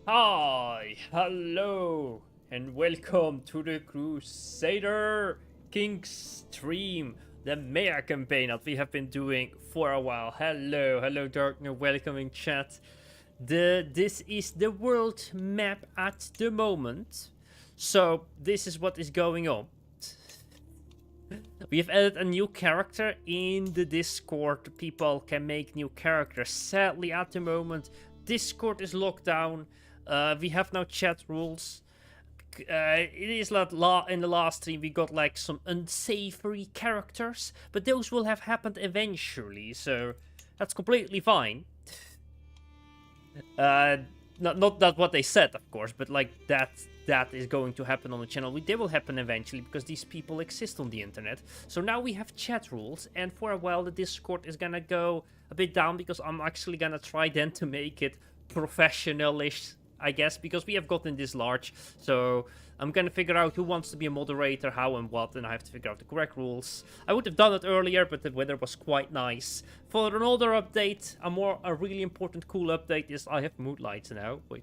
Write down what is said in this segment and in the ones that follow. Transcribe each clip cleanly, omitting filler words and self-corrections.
Hi, hello, and welcome to the Crusader Kings stream, the Mega Campaign that we have been doing for a while. Hello, Darkner, welcoming chat. This is the world map at the moment, so this is what is going on. We have added a new character in the Discord. People can make new characters. Sadly, at the moment, Discord is locked down. We have no chat rules. It is like in the last stream we got like some unsavory characters, but those will have happened eventually, so that's completely fine. Not that what they said, of course, but like that is going to happen on the channel. They will happen eventually because these people exist on the internet. So now we have chat rules, and for a while the Discord is gonna go a bit down because I'm actually gonna try then to make it professional-ish, I guess, because we have gotten this large. So I'm gonna figure out who wants to be a moderator, how and what, and I have to figure out the correct rules. I would have done it earlier, but the weather was quite nice. For an older update, a really important cool update is I have mood lights now. Wait.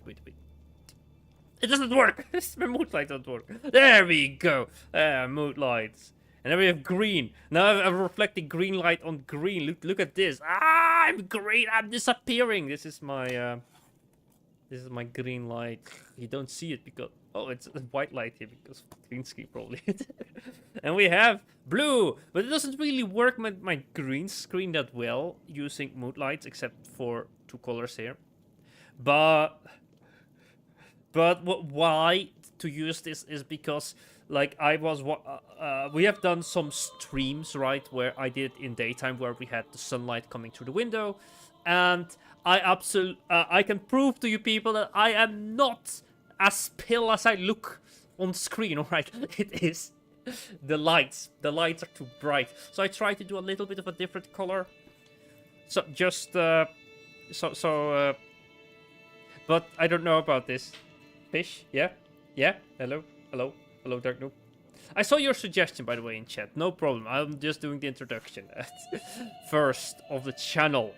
It doesn't work! My mood light doesn't work. There we go! Mood lights. And then we have green. Now I have a reflecting green light on green. Look at this. Ah, I'm green! I'm disappearing! This is my green light. You don't see it because... Oh, it's a white light here because of green screen probably. And we have blue! But it doesn't really work my green screen that well using mood lights, except for two colors here. But why to use this is because, like, we have done some streams, right, where I did in daytime, where we had the sunlight coming through the window, and I can prove to you people that I am not as pale as I look on screen, alright? It is the lights. The lights are too bright. So I try to do a little bit of a different color. So just, but I don't know about this. Fish? Yeah? Hello, Dark Noob. I saw your suggestion, by the way, in chat. No problem. I'm just doing the introduction first of the channel,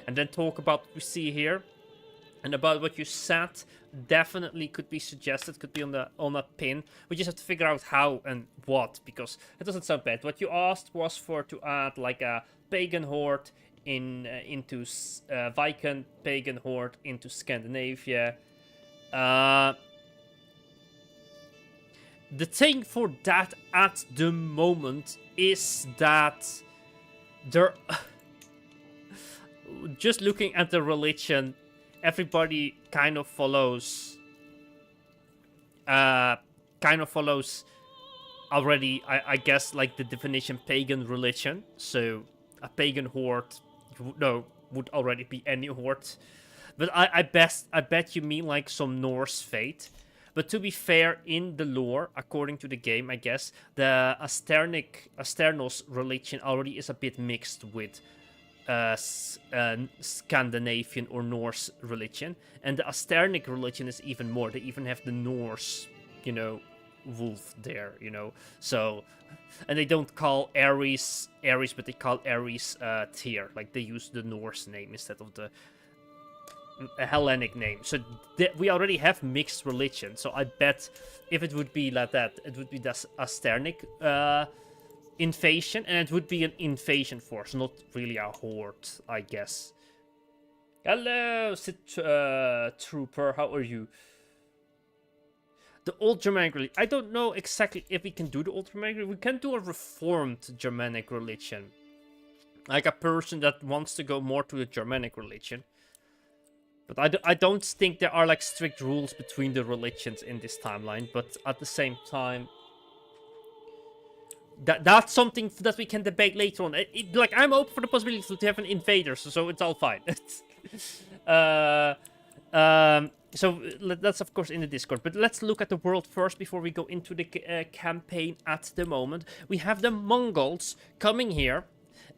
and then talk about what we see here, and about what you said. Definitely could be suggested. Could be on a pin. We just have to figure out how and what, because it doesn't sound bad. What you asked was to add like a pagan horde into Viking pagan horde into Scandinavia. The thing for that at the moment is that there... just looking at the religion, everybody kind of follows already, I guess, like the definition pagan religion. So a pagan horde would already be any horde. But I bet you mean like some Norse faith. But to be fair, in the lore, according to the game, I guess, the Asternos religion already is a bit mixed with Scandinavian or Norse religion. And the Asternic religion is even more. They even have the Norse, wolf there, So, and they don't call Ares, but they call Ares Tyr. Like, they use the Norse name instead of the a Hellenic name. So we already have mixed religion. So I bet if it would be like that, it would be the Asternic invasion, and it would be an invasion force, not really a horde, I guess. Hello, Trooper, how are you? The old Germanic religion. I don't know exactly if we can do the old Germanic religion. We can do a reformed Germanic religion. Like a person that wants to go more to the Germanic religion. But I don't think there are like strict rules between the religions in this timeline. But at the same time, that's something that we can debate later on. Like, I'm open for the possibility to have an invader, so it's all fine. So that's of course in the Discord. But let's look at the world first before we go into the campaign at the moment. We have the Mongols coming here,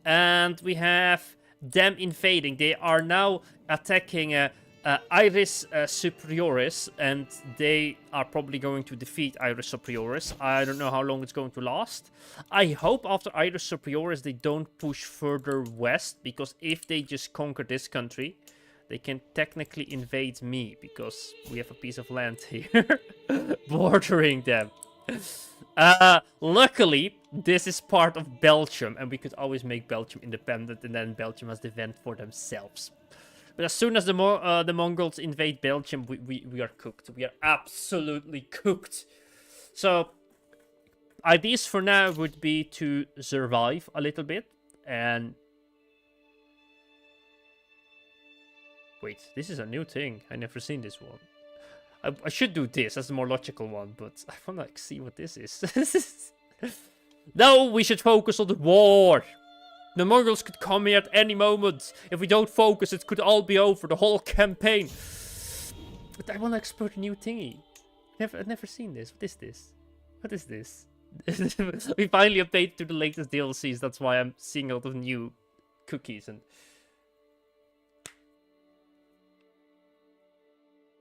and we have them invading. They are now attacking Iris Superioris, and they are probably going to defeat Iris Superioris. I don't know how long it's going to last. I hope after Iris Superioris they don't push further west, because if they just conquer this country, They can technically invade me because we have a piece of land here bordering them. Luckily, this is part of Belgium, and we could always make Belgium independent, and then Belgium has the vent for themselves. But as soon as the Mongols invade Belgium, we are cooked. We are absolutely cooked. So, ideas for now would be to survive a little bit, and... Wait, this is a new thing. I never seen this one. I should do this. That's the more logical one, but I want to see what this is. No, we should focus on the war. The Mongols could come here at any moment. If we don't focus, it could all be over. The whole campaign. But I want to explore a new thingy. I've never seen this. What is this? What is this? We finally updated to the latest DLCs. That's why I'm seeing a lot of new cookies and...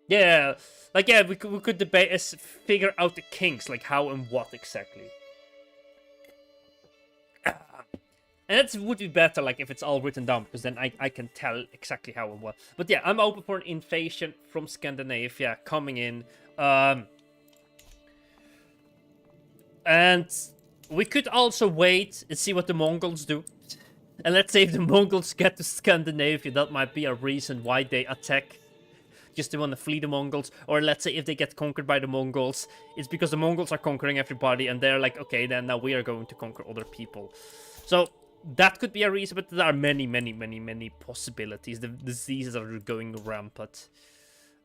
Yeah, like, yeah, we could debate, figure out the kinks, like how and what exactly. And that would be better, like, if it's all written down, because then I can tell exactly how and what. But yeah, I'm open for an invasion from Scandinavia coming in. And we could also wait and see what the Mongols do. And let's say if the Mongols get to Scandinavia, that might be a reason why they attack. Just to want to flee the Mongols. Or let's say if they get conquered by the Mongols, it's because the Mongols are conquering everybody and they're like, okay, then now we are going to conquer other people. So that could be a reason, but there are many, many, many, many possibilities. The diseases are going rampant.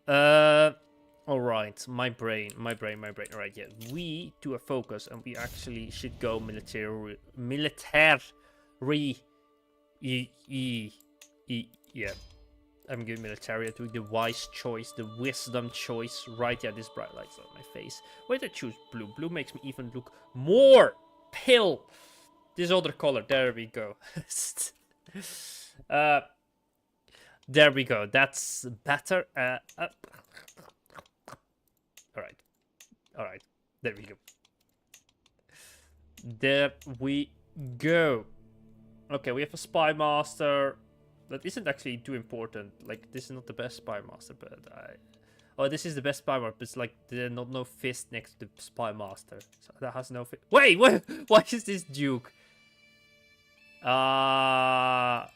Alright, my brain. Alright, yeah, we do a focus and we actually should go military. Yeah. I'm giving military to the wise choice, the wisdom choice. Right, yeah, this bright light's on my face. Wait, I choose blue. Blue makes me even look more pale. This other color, there we go. There we go. That's better. Alright. There we go. There we go. Okay, we have a spy master. That isn't actually too important. Like, this is not the best spy master, but oh, this is the best spy master, but it's like, there's not no fist next to the spy master. So that has no fist. Wait, what? Why is this Duke? Okay.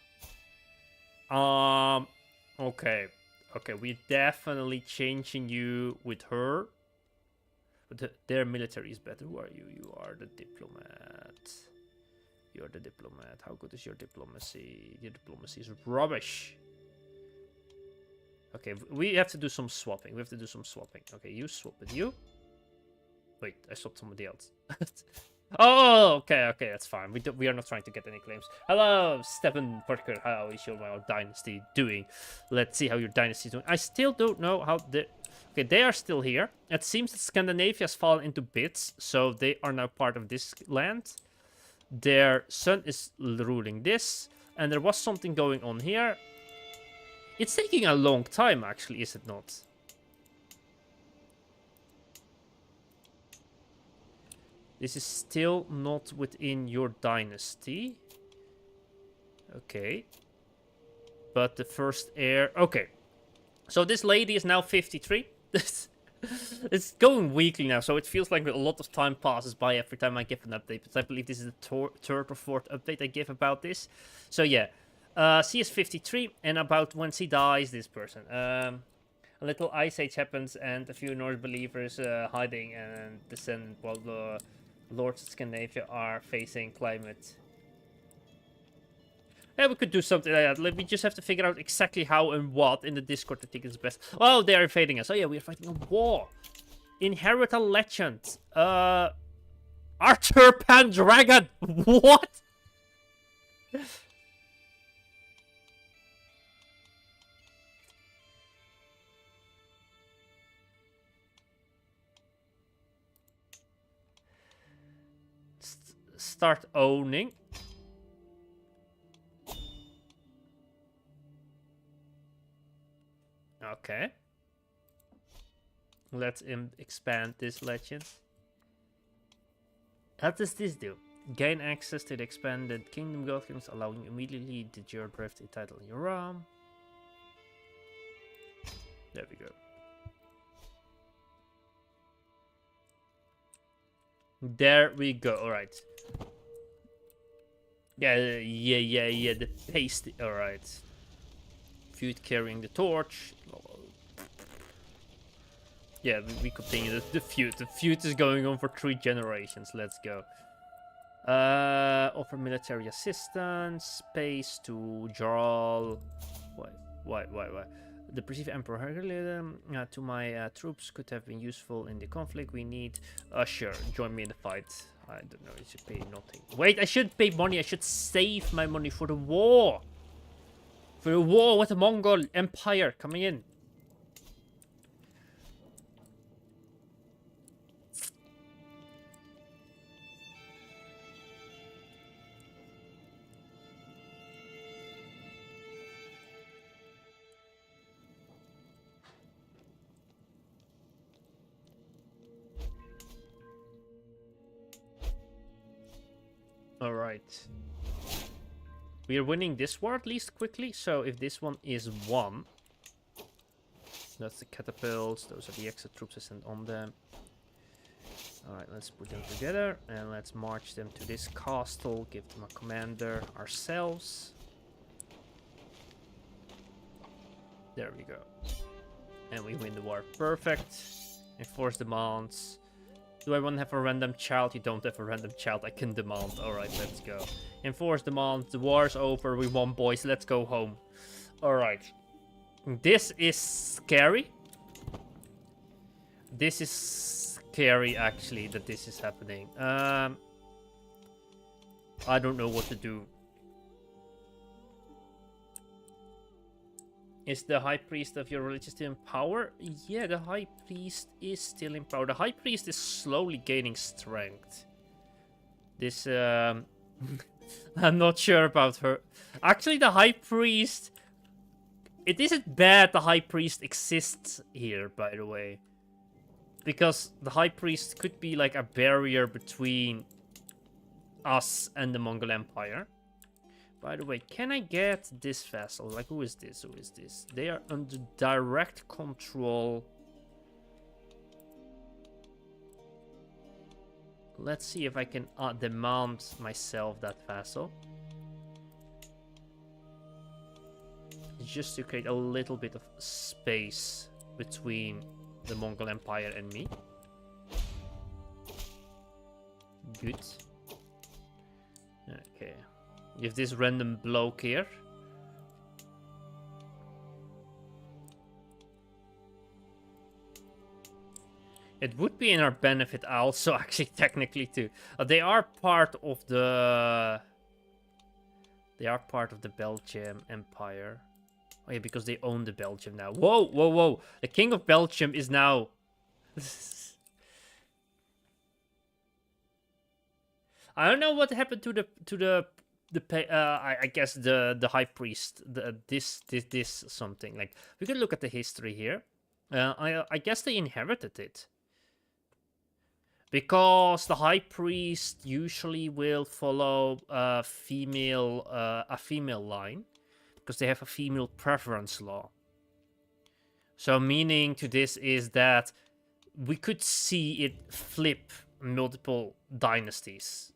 Okay, we're definitely changing you with her. But their military is better. Who are you? You are the diplomat. You're the diplomat. How good is your diplomacy? Your diplomacy is rubbish. Okay, we have to do some swapping. Okay, you swap with you. Wait, I swapped somebody else. Oh, okay, that's fine. We are not trying to get any claims. Hello, Stephen Parker. How is your dynasty doing? Let's see how your dynasty is doing. I still don't know how the... Okay, they are still here. It seems that Scandinavia has fallen into bits, so they are now part of this land. Their son is ruling this, and there was something going on here. It's taking a long time, actually, is it not? This is still not within your dynasty. Okay. But the first heir... Okay. So this lady is now 53. It's going weekly now, so it feels like a lot of time passes by every time I give an update. But I believe this is the third or fourth update I give about this. So yeah, she is 53, and about when she dies, this person. A little ice age happens, and a few Norse believers hiding and descend while the lords of Scandinavia are facing climate. Yeah, we could do something like that. We just have to figure out exactly how and what in the Discord I think is best. Oh, they are invading us. Oh yeah, we are fighting a war. Inherit a legend. Arthur Pendragon. What? Start owning. Okay. Let's expand this legend. How does this do? Gain access to the expanded Kingdom God Kings, allowing you immediately to your birthday title in your realm. There we go. There we go. All right. Yeah. The paste. All right. Feud carrying the torch. Yeah, we continue the feud. The feud is going on for 3 generations. Let's go. Offer military assistance. Space to Jarl. Why? The perceived emperor to my troops could have been useful in the conflict. We need... sure, join me in the fight. I don't know, you should pay nothing. Wait, I shouldn't pay money. I should save my money for the war. For the war with the Mongol Empire coming in. Alright. We are winning this war at least quickly, so if this one is won... That's the catapults, those are the extra troops I sent on them. Alright, let's put them together, and let's march them to this castle, give them a commander ourselves. There we go. And we win the war. Perfect. Enforce demands. Do I want to have a random child? You don't have a random child. I can demand. Alright, let's go. Enforce demand. The war's over. We won, boys. Let's go home. Alright. This is scary. This is scary, actually, that this is happening. I don't know what to do. Is the high priest of your religion still in power? Yeah, the high priest is still in power. The high priest is slowly gaining strength. This, I'm not sure about her. Actually, the high priest... It isn't bad the high priest exists here, by the way. Because the high priest could be like a barrier between us and the Mongol Empire. By the way, can I get this vassal? Like, who is this? Who is this? They are under direct control. Let's see if I can demand myself that vassal. Just to create a little bit of space between the Mongol Empire and me. Good. Okay. Give this random bloke here. It would be in our benefit also, actually, technically, too. They are part of the... They are part of the Belgium Empire. Oh yeah, because they own the Belgium now. Whoa, whoa, whoa. The King of Belgium is now... I don't know what happened to the I guess the high priest, this something. Like, we could look at the history here. I guess they inherited it. Because the high priest usually will follow a female line. Because they have a female preference law. So meaning to this is that we could see it flip multiple dynasties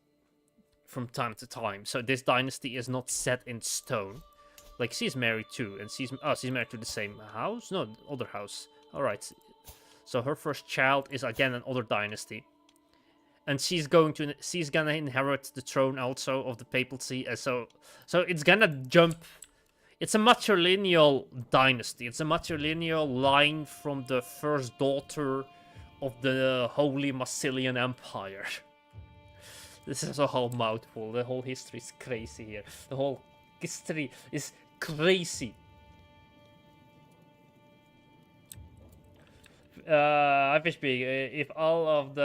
from time to time. So this dynasty is not set in stone. Like, she's married too, and she's married to the same house? No, other house. Alright. So her first child is again another dynasty. And she's gonna inherit the throne also of the papacy. So it's gonna jump. It's a matrilineal dynasty. It's a matrilineal line from the first daughter of the Holy Massilian Empire. This is a whole mouthful. The whole history is crazy here. The whole history is crazy. FHB, if all of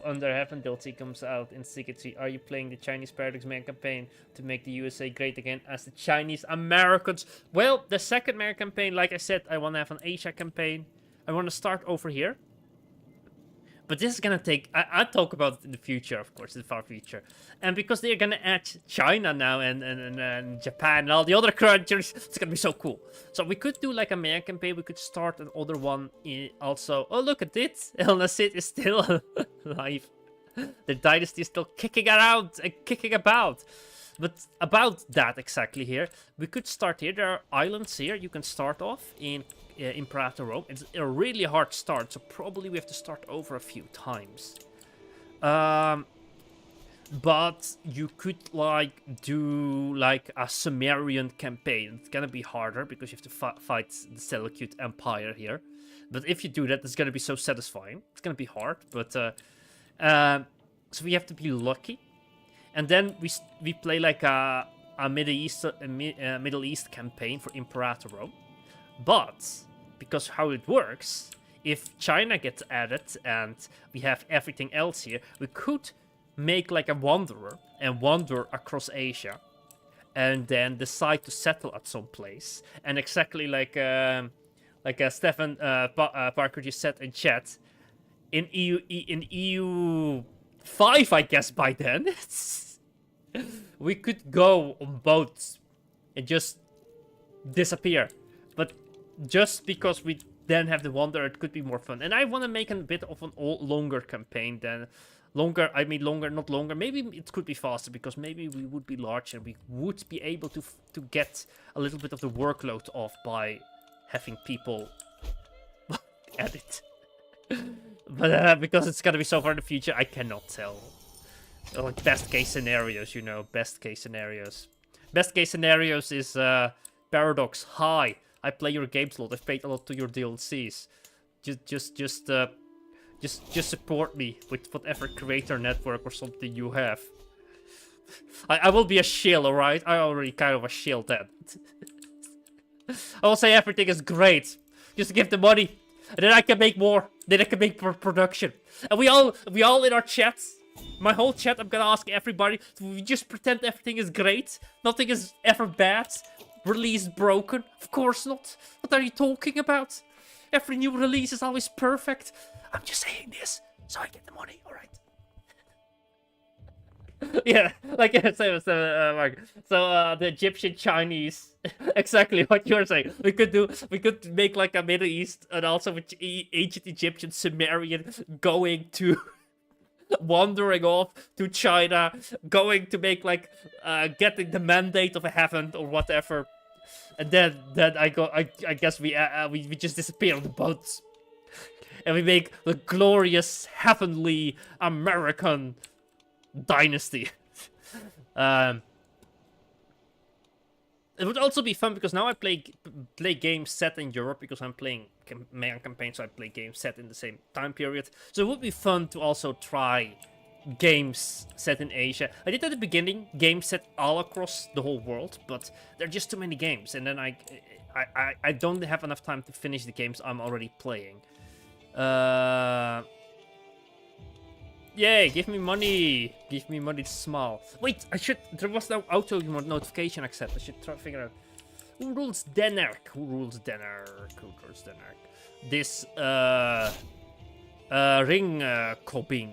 Under Heaven DLC comes out in secrecy, are you playing the Chinese Paradox Mega Campaign to make the USA great again as the Chinese Americans? Well, the second Mega Campaign, like I said, I want to have an Asia campaign. I want to start over here. But this is gonna take... I'll talk about it in the future, of course, in the far future. And because they're gonna add China now and Japan and all the other countries, it's gonna be so cool. So we could do like a Mega Campaign. We could start another one also. Oh, look at it. El Nacid is still alive. The dynasty is still kicking around and kicking about. But about that exactly here, we could start here. There are islands here. You can start off in Imperator Rome. It's a really hard start, so probably we have to start over a few times. But you could like do like a Sumerian campaign. It's gonna be harder because you have to fight the Seleucid Empire here. But if you do that, it's gonna be so satisfying. It's gonna be hard, but so we have to be lucky. And then we play like a Middle East campaign for Imperator Rome. But because how it works, if China gets added and we have everything else here, we could make like a wanderer and wander across Asia, and then decide to settle at some place. And exactly like Stefan Parker just said in chat, in EU 5, I guess by then, we could go on boats and just disappear. But just because we then have the Wanderer, it could be more fun. And I want to make a bit of an longer campaign than... Longer, I mean longer, not longer. Maybe it could be faster, because maybe we would be large and we would be able to get a little bit of the workload off by having people edit. But because it's gonna be so far in the future, I cannot tell. Like best case scenarios, you know, best case scenarios. Best case scenarios is Paradox. Hi, I play your games a lot. I've paid a lot to your DLCs. Just support me with whatever creator network or something you have. I will be a shill, alright? I already kind of a shill then. I will say everything is great. Just give the money. And then I can make more. Then I can make more production. And we all in our chats, my whole chat, I'm gonna ask everybody, we just pretend everything is great. Nothing is ever bad. Release broken. Of course not. What are you talking about? Every new release is always perfect. I'm just saying this so I get the money, alright? Yeah, like Mark. So the Egyptian Chinese, exactly what you're saying. We could make like a Middle East and also with ancient Egyptian Sumerian going to wandering off to China, going to make like getting the mandate of a heaven or whatever, and then I guess we just disappear on the boats. And we make the glorious, heavenly American dynasty. It would also be fun because now I play games set in Europe because I'm playing Mega Campaign, so I play games set in the same time period. So it would be fun to also try games set in Asia. I did at the beginning games set all across the whole world, but there are just too many games, and then I don't have enough time to finish the games I'm already playing. Yay, give me money. Give me money to smile. Wait, there was no auto notification accept. I should try to figure out. Who rules Denmark? Who rules Denmark? Who rules Denmark? This, Ringkobin.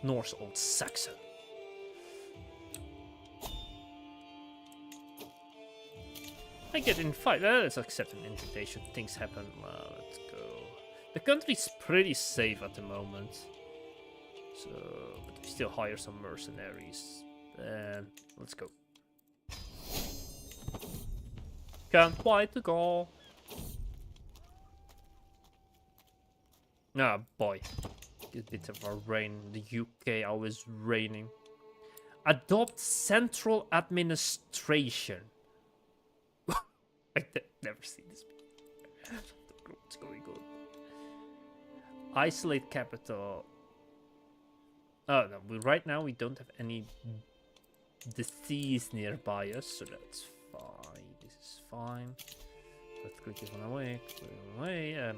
Norse Old Saxon. I get invited. Let's accept an invitation. Things happen. Let's go. The country's pretty safe at the moment. So, but we still hire some mercenaries. Let's go. Can't wait to go. Ah, boy. A bit of a rain. The UK always raining. Adopt central administration. I've never seen this. What's going on? Isolate capital. Oh no, right now we don't have any disease nearby us, so that's fine. This is fine. Let's click this one away. Click it away.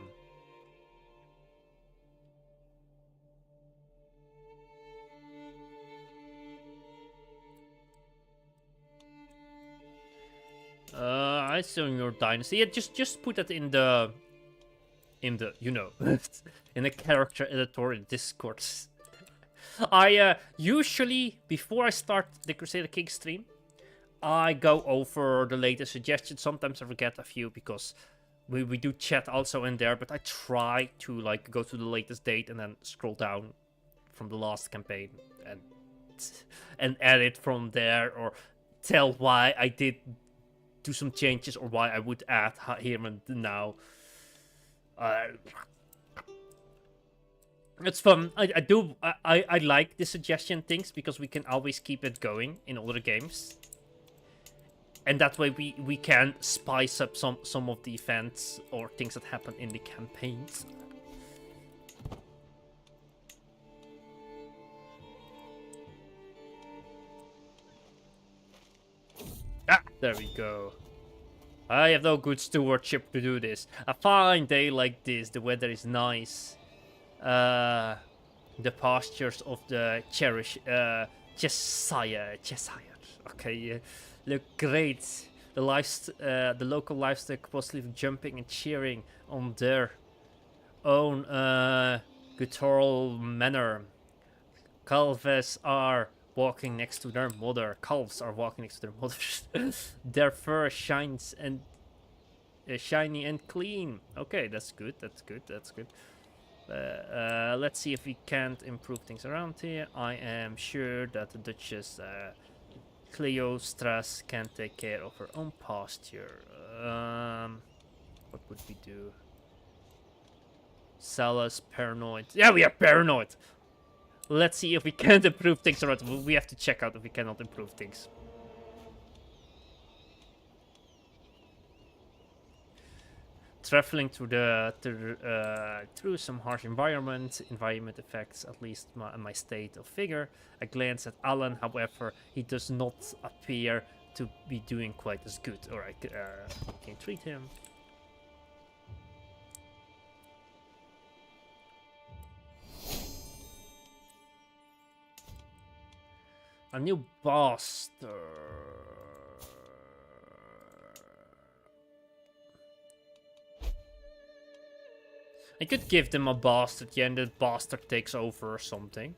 I assume your dynasty. Yeah, just put that in the in the, you know, in the character editor in Discord. I usually, before I start the Crusader Kings stream, I go over the latest suggestions. Sometimes I forget a few because we do chat also in there, but I try to like go to the latest date and then scroll down from the last campaign and edit from there, or tell why I did do some changes or why I would add here and now. It's fun. I like the suggestion things because we can always keep it going in other games. And that way we can spice up some of the events or things that happen in the campaigns. Ah, there we go. I have no good stewardship to do this. A fine day like this, the weather is nice. The pastures of the Cheshire. Okay, look great. The local livestock possibly jumping and cheering on their own guttural manner. Calves are walking next to their mother. Calves are walking next to their mothers. Their fur shines and shiny and clean. Okay, that's good. That's good. That's good. Let's see if we can't improve things around here. I am sure that the Duchess Cleostras can take care of her own pasture. What would we do? Salus paranoid. Yeah, we are paranoid. Let's see if we can't improve things around. We have to check out if we cannot improve things. Traveling through through some harsh environment effects at least my state of figure. I glance at Alan, however, he does not appear to be doing quite as good. Alright, can treat him. A new bastard. I could give them a bastard, yeah, and the bastard takes over or something.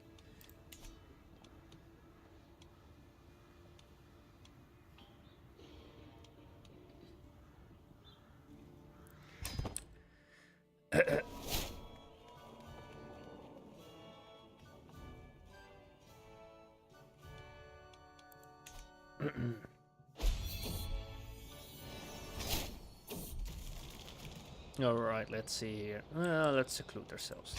Alright, let's see here. Let's seclude ourselves.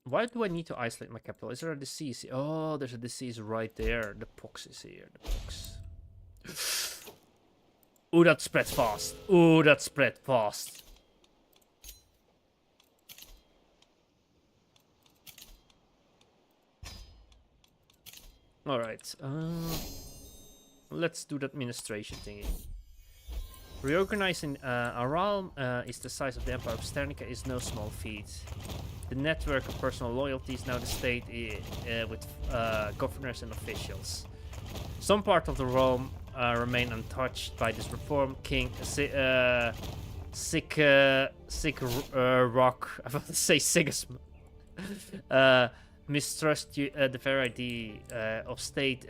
Why do I need to isolate my capital? Is there a disease? Oh, there's a disease right there. The pox is here. The pox. Ooh, that spread fast. Ooh, that spread fast. Alright, let's do the administration thingy. Reorganizing a realm is the size of the Empire of Sternica is no small feat. The network of personal loyalties now the state with governors and officials. Some part of the realm remain untouched by this reform. King Sick Rock, I want to say Sigismund. Mistrust the very idea of state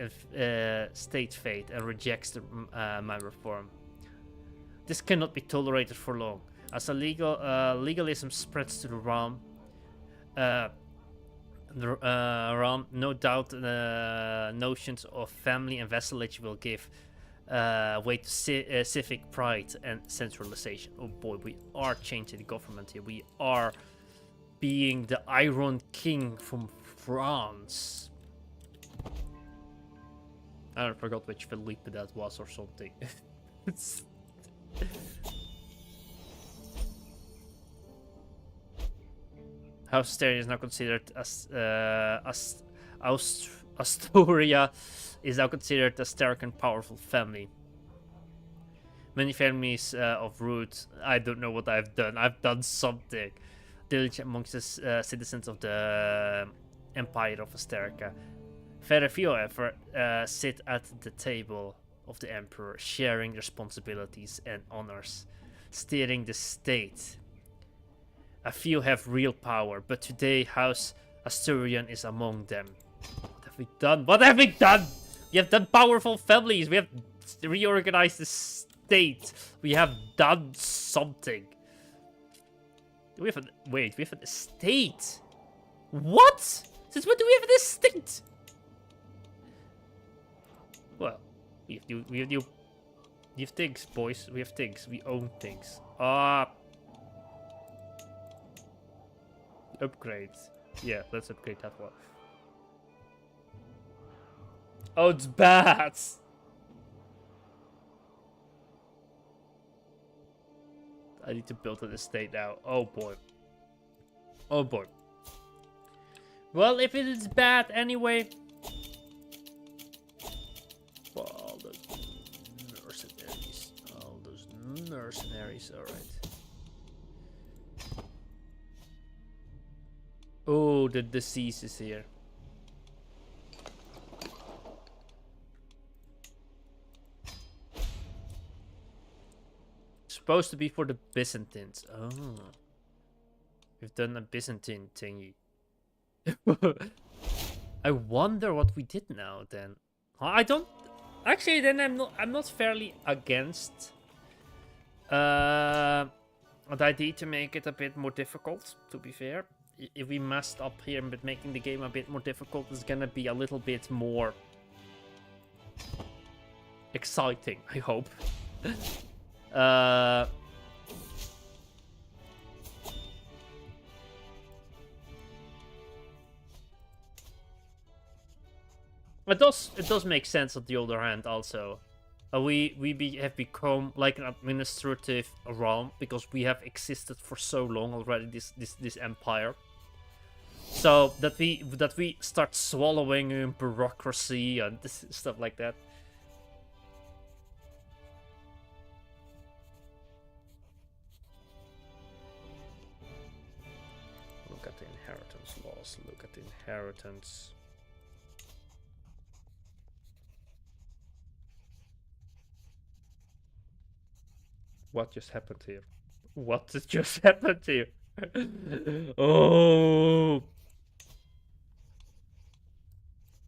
fate and rejects my reform. This cannot be tolerated for long. As a legalism spreads to the realm, no doubt notions of family and vassalage will give way to civic pride and centralization. Oh boy, we are changing the government here. We are being the Iron King from France. I forgot which Philippe that was or something. House Sterling is now considered as Astoria is now considered a stark and powerful family. Many families of root. I don't know what I've done. I've done something. Diligent amongst the citizens of the Empire of Asterica. Very few, however, sit at the table of the emperor, sharing responsibilities and honors, steering the state. A few have real power, but today House Asturian is among them. What have we done? What have we done? We have done powerful families. We have reorganized the state. We have done something. We have wait, we have an estate. What? Since when do we have an estate? Well, we have things, boys. We have things. We own things. Upgrades. Yeah, let's upgrade that one. Oh, it's bad. I need to build an estate now. Oh boy. Oh boy. Well, if it is bad anyway. Well, all those mercenaries. All those mercenaries. Alright. Oh, the disease is here. Supposed to be for the Byzantines. Oh. We've done a Byzantine thingy. I wonder what we did now then. I don't actually then I'm not fairly against the idea to make it a bit more difficult, to be fair. If we messed up here but making the game a bit more difficult, it's gonna be a little bit more exciting, I hope. It does make sense on the other hand also. We have become like an administrative realm because we have existed for so long already, this empire. So that we start swallowing bureaucracy and stuff like that. Look at the inheritance laws. Look at the inheritance. What just happened here? What just happened here? Oh.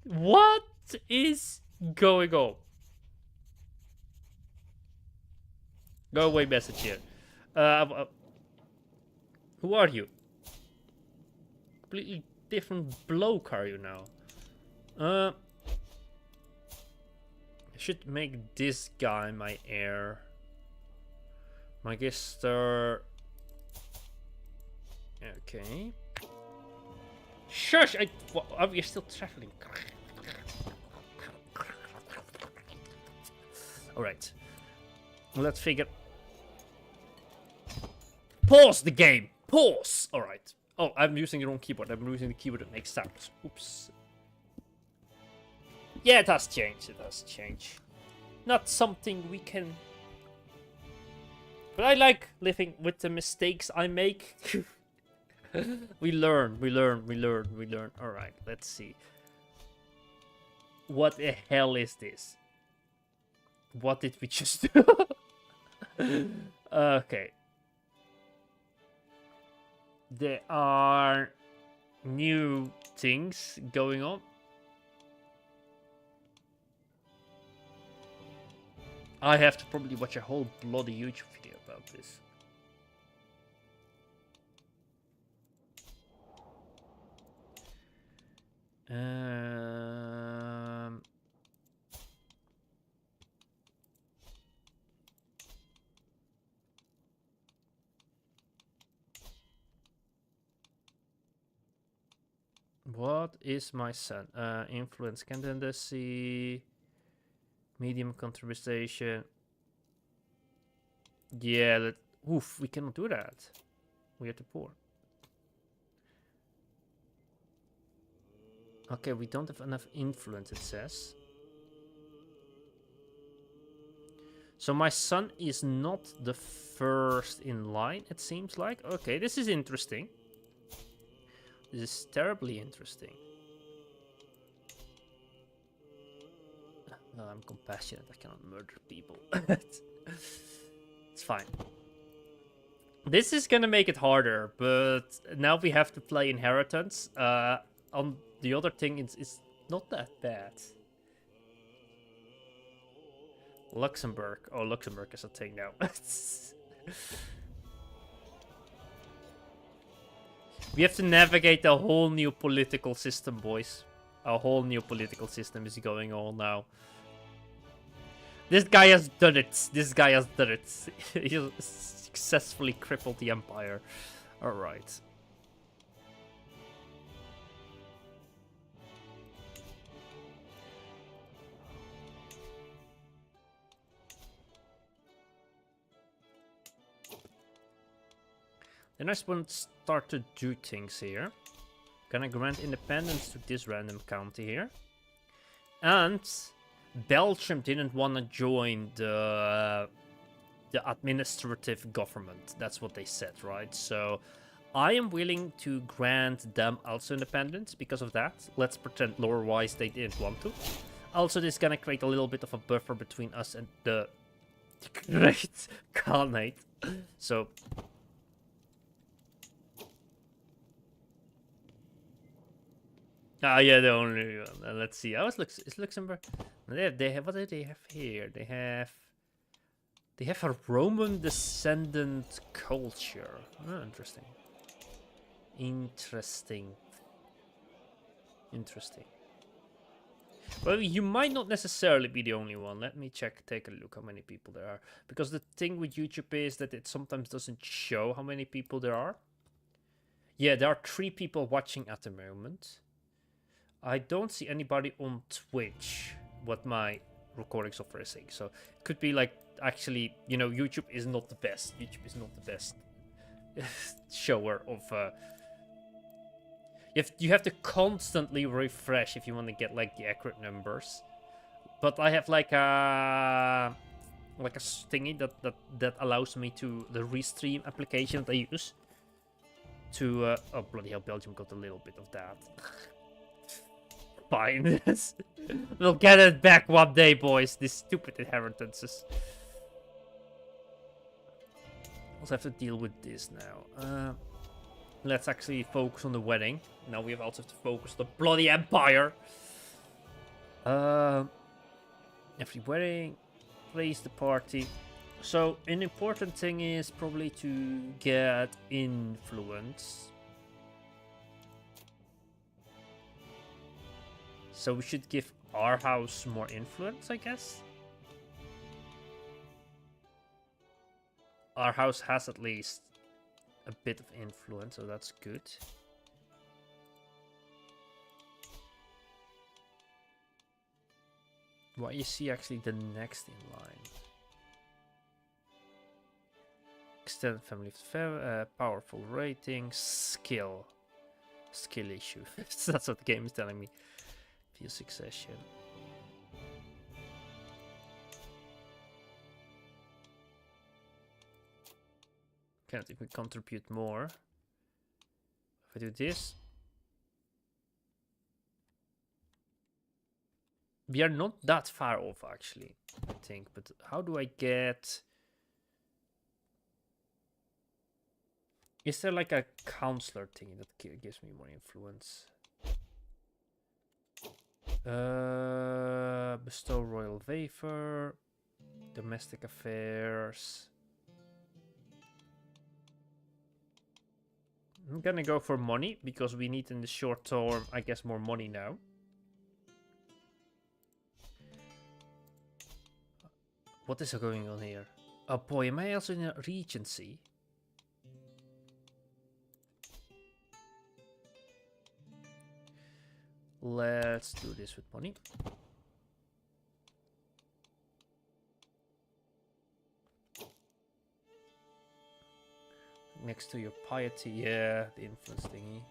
What is going on? Go away message here. Who are you? Completely different bloke are you now? I should make this guy my heir. Magister. Okay. Shush! We're still traveling. Alright. Let's figure. Pause the game! Pause! Alright. Oh, I'm using the wrong keyboard. I'm using the keyboard that makes sounds. Oops. Yeah, it does change. It does change. Not something we can. But I like living with the mistakes I make. We learn. Alright, let's see. What the hell is this? What did we just do? Okay. There are new things going on. I have to probably watch a whole bloody YouTube video about this. What is my son? Influence candidacy, medium contribution. Yeah, oof, we cannot do that. We are too poor. Okay, we don't have enough influence, it says. So my son is not the first in line, it seems like. Okay, this is interesting. This is terribly interesting. No, I'm compassionate. I cannot murder people. It's fine. This is gonna make it harder, but now we have to play inheritance. On the other thing, it's not that bad. Luxembourg. Oh, Luxembourg is a thing now. We have to navigate a whole new political system, boys. A whole new political system is going on now. This guy has done it. This guy has done it. He successfully crippled the empire. Alright. Then I just want to start to do things here. Gonna grant independence to this random county here. And Belgium didn't want to join the administrative government. That's what they said, right? So I am willing to grant them also independence because of that. Let's pretend lore-wise they didn't want to. Also, this is gonna create a little bit of a buffer between us and the Great Khanate. So ah, yeah, the only one. Let's see. Is Luxembourg? They have. What do they have here? They have a Roman descendant culture. Oh, interesting. Interesting. Well, you might not necessarily be the only one. Let me take a look how many people there are. Because the thing with YouTube is that it sometimes doesn't show how many people there are. Yeah, there are 3 people watching at the moment. I don't see anybody on Twitch, what my recording software is saying. So it could be like, actually, you know, YouTube is not the best. YouTube is not the best shower of... You have to constantly refresh if you want to get like the accurate numbers. But I have like a thingy that allows me to, the restream application that I use to... oh, bloody hell, Belgium got a little bit of that. Fine. We'll get it back one day, boys. These stupid inheritances. Also have to deal with this now. Let's actually focus on the wedding. Now we also have to focus on the bloody empire. Every wedding, place the party. So an important thing is probably to get influence. So we should give our house more influence, I guess. Our house has at least a bit of influence, so that's good. What you see actually the next in line. Extended family, powerful rating, skill issue. That's what the game is telling me. View succession. Okay, I think we contribute more. If I do this, we are not that far off actually, I think. But how do I get? Is there like a counselor thing that gives me more influence? Bestow royal favor, domestic affairs. I'm gonna go for money because we need in the short term, I guess, more money now. What is going on here? Oh boy, am I also in a regency? Let's do this with money. Next to your piety, yeah, the influence thingy.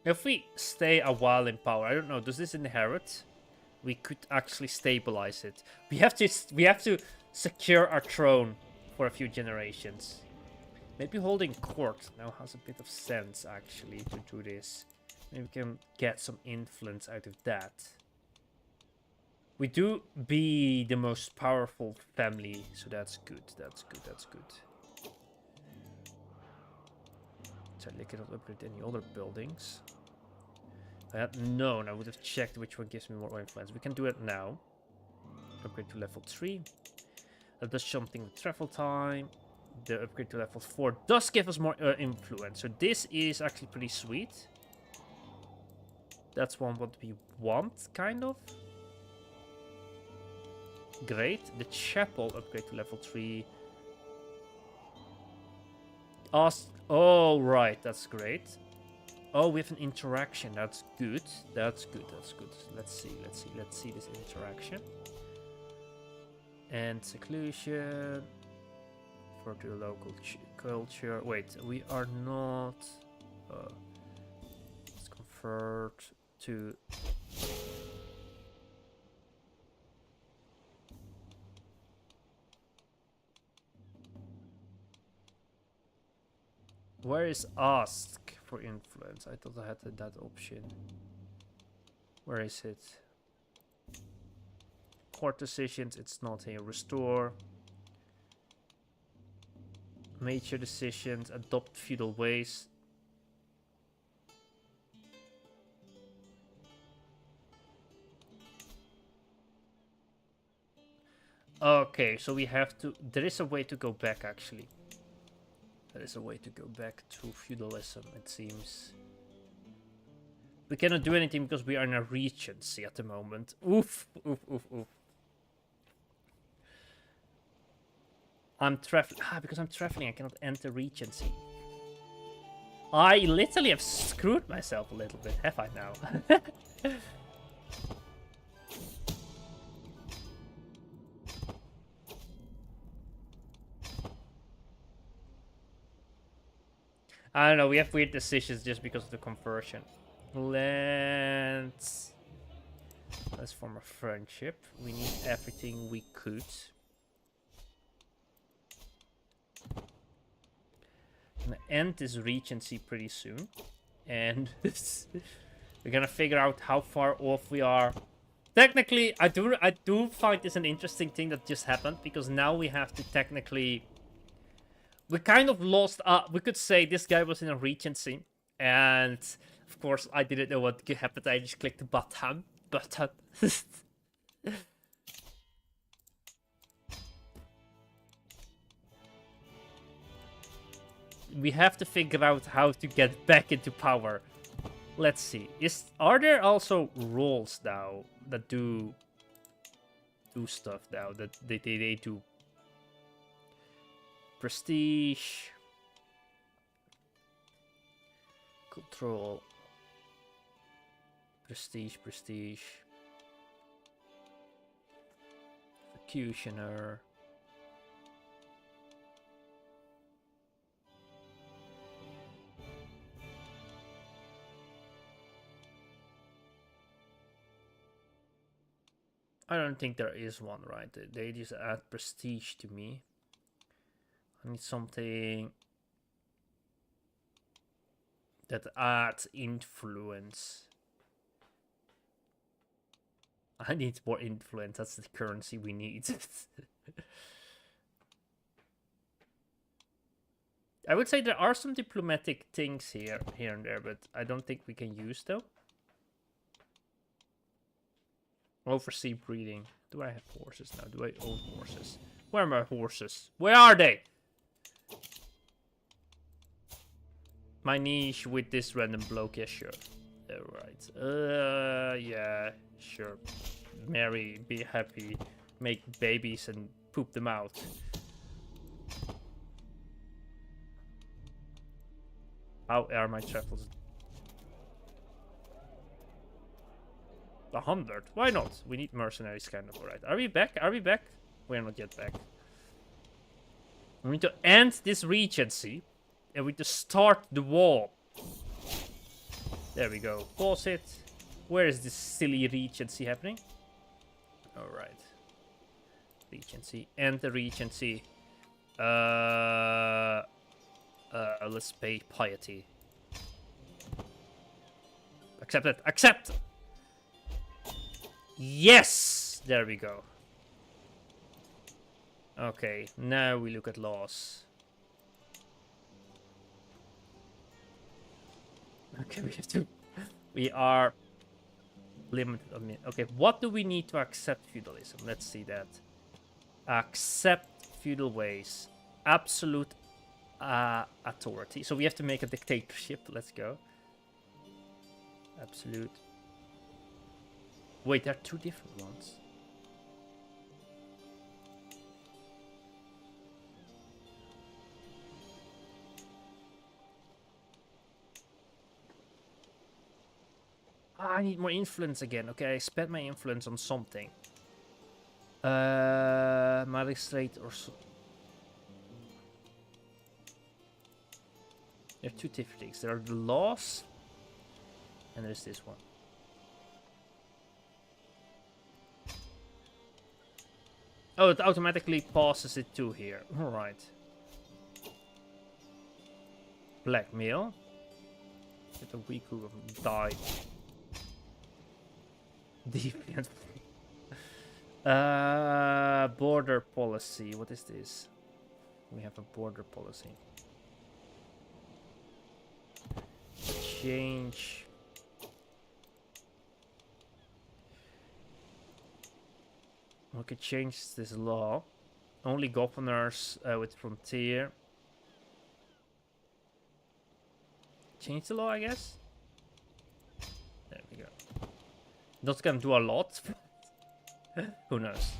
If we stay a while in power, I don't know, does this inherit? We could actually stabilize it. We have to secure our throne for a few generations. Maybe holding court now has a bit of sense, actually, to do this. Maybe we can get some influence out of that. We do be the most powerful family, so that's good. That's good. That's good. So I cannot upgrade any other buildings. If I had known, I would have checked which one gives me more influence. We can do it now. Upgrade to level 3. That does something with travel time. The upgrade to level 4 does give us more influence. So this is actually pretty sweet. That's what we want, kind of. Great. The chapel upgrade to level 3. Oh, right. That's great. Oh, we have an interaction. That's good. That's good. That's good. Let's see. Let's see. Let's see this interaction. And seclusion. For the local culture. Wait, we are not... let's convert to... Where is ask for influence? I thought I had that option. Where is it? Court decisions, it's not here. Restore. Major decisions, adopt feudal ways. Okay, so we have to... There is a way to go back, actually. There is a way to go back to feudalism, it seems. We cannot do anything because we are in a regency at the moment. Oof, oof, oof, oof. I'm traveling. Because I'm traveling, I cannot enter regency. I literally have screwed myself a little bit, have I now? I don't know, we have weird decisions just because of the conversion. Let's form a friendship. We need everything we could. Gonna end this regency pretty soon. And we're gonna figure out how far off we are. Technically, I do find this an interesting thing that just happened, because now we have to technically... We kind of lost... we could say this guy was in a regency. And, of course, I didn't know what happened. I just clicked the button. We have to figure out how to get back into power. Let's see. Are there also roles now that do stuff now? That they do... Prestige. Control. Prestige. Executioner. I don't think there is one, right? They just add prestige to me. I need something that adds influence. I need more influence. That's the currency we need. I would say there are some diplomatic things here and there, but I don't think we can use them. Oversee breeding. Do I have horses now? Do I own horses? Where are my horses? Where are they? My niche with this random bloke, yeah, sure. Alright. Yeah, sure. Marry, be happy, make babies and poop them out. How are my travels? 100? Why not? We need mercenaries, kind of. Alright. Are we back? Are we back? We're not yet back. We need to end this regency. And we need to start the wall. There we go. Pause it. Where is this silly regency happening? Alright. Regency. End the regency. Let's pay piety. Accept it. Accept! Yes! There we go. Okay, now we look at laws. Okay, we have to... We are limited. Okay, what do we need to accept feudalism? Let's see that. Accept feudal ways. Absolute authority. So we have to make a dictatorship. Let's go. Absolute. Wait, there are two different ones. I need more influence again. Okay, I spent my influence on something. Magistrate or so. There are two different things. There are the laws, and there's this one. Oh, it automatically passes it to here. Alright. Blackmail. Get a weak who died. Deviant. Border policy. What is this? We have a border policy. Change. We could change this law. Only governors with frontier. Change the law, I guess. There we go. Not gonna do a lot. Who knows?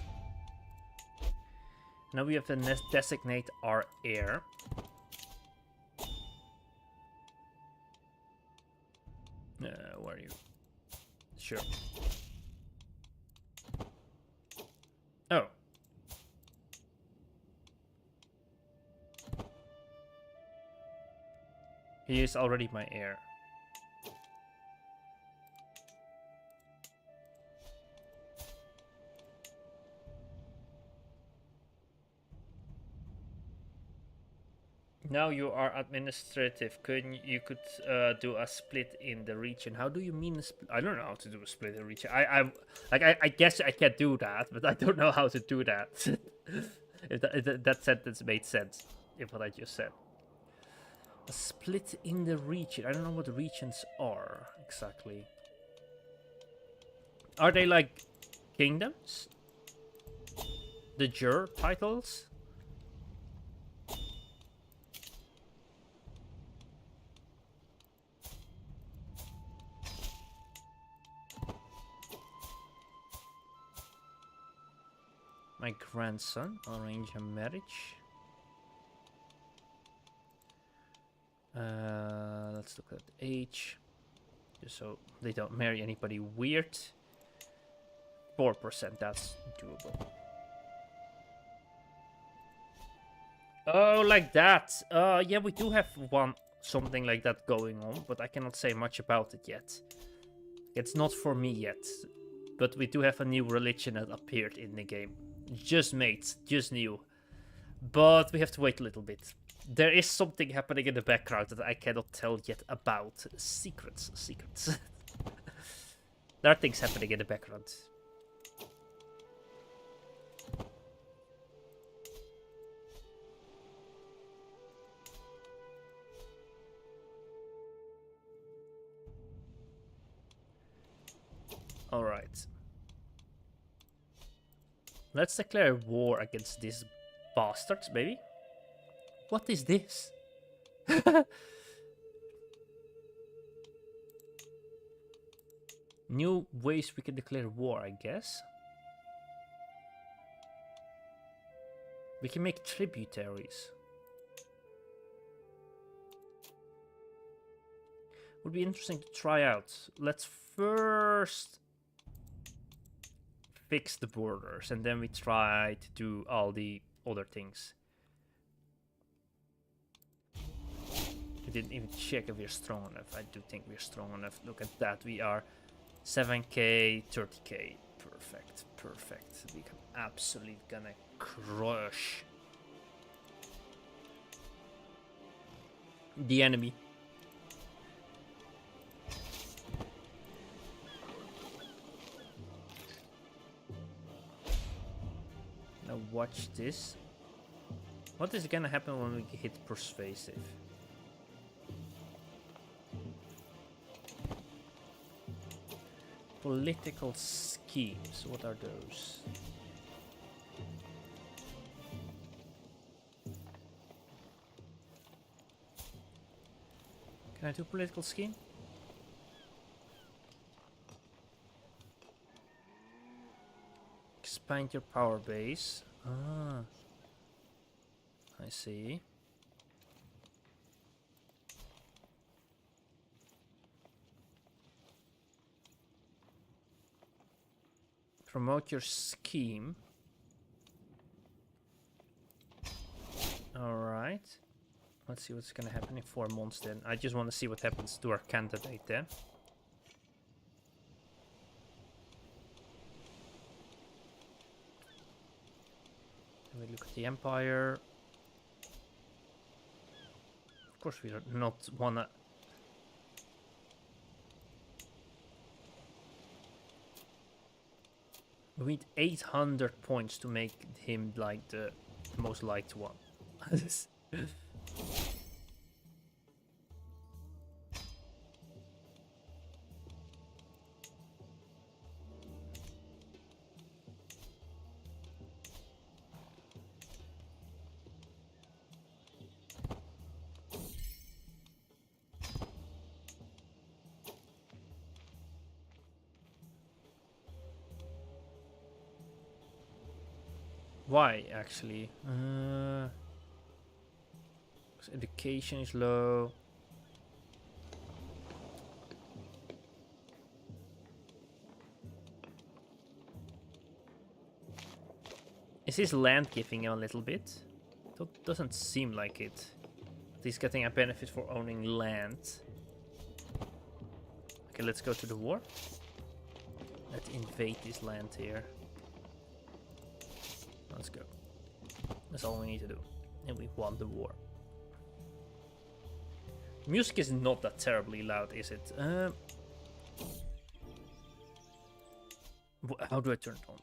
Now we have to designate our heir. Where are you? Sure. Oh. He is already my heir. Now you are administrative. You could do a split in the region? How do you mean a split? I don't know how to do a split in the region. I guess I can do that, but I don't know how to do that. if that sentence made sense, if what I just said. A split in the region. I don't know what regions are exactly. Are they like kingdoms? The jur titles? My grandson, arrange a marriage. Let's look at age. Just so they don't marry anybody weird. 4%, that's doable. Oh, like that. Yeah, we do have something like that going on, but I cannot say much about it yet. It's not for me yet. But we do have a new religion that appeared in the game. Just made, just new. But we have to wait a little bit. There is something happening in the background that I cannot tell yet about. Secrets, secrets. There are things happening in the background. Alright. Let's declare war against these bastards, maybe? What is this? New ways we can declare war, I guess. We can make tributaries. Would be interesting to try out. Let's first fix the borders, and then we try to do all the other things. I didn't even check if we're strong enough. I do think we're strong enough. Look at that. We are 7k, 30k. Perfect, perfect. We can absolutely gonna crush the enemy. watch this. What is gonna happen when we hit persuasive? Political schemes, what are those? Can I do political scheme? Expand your power base. Ah, I see. Promote your scheme. Alright. Let's see what's gonna happen in 4 months then. I just want to see what happens to our candidate then. We look at the Empire. Of course we don't not wanna... We need 800 points to make him like the most liked one. Why, actually? 'Cause education is low. Is his land giving him a little bit? Doesn't seem like it. He's getting a benefit for owning land. Okay, let's go to the war. Let's invade this land here. Let's go. That's all we need to do. And we won the war. Music is not that terribly loud, is it? How do I turn it on?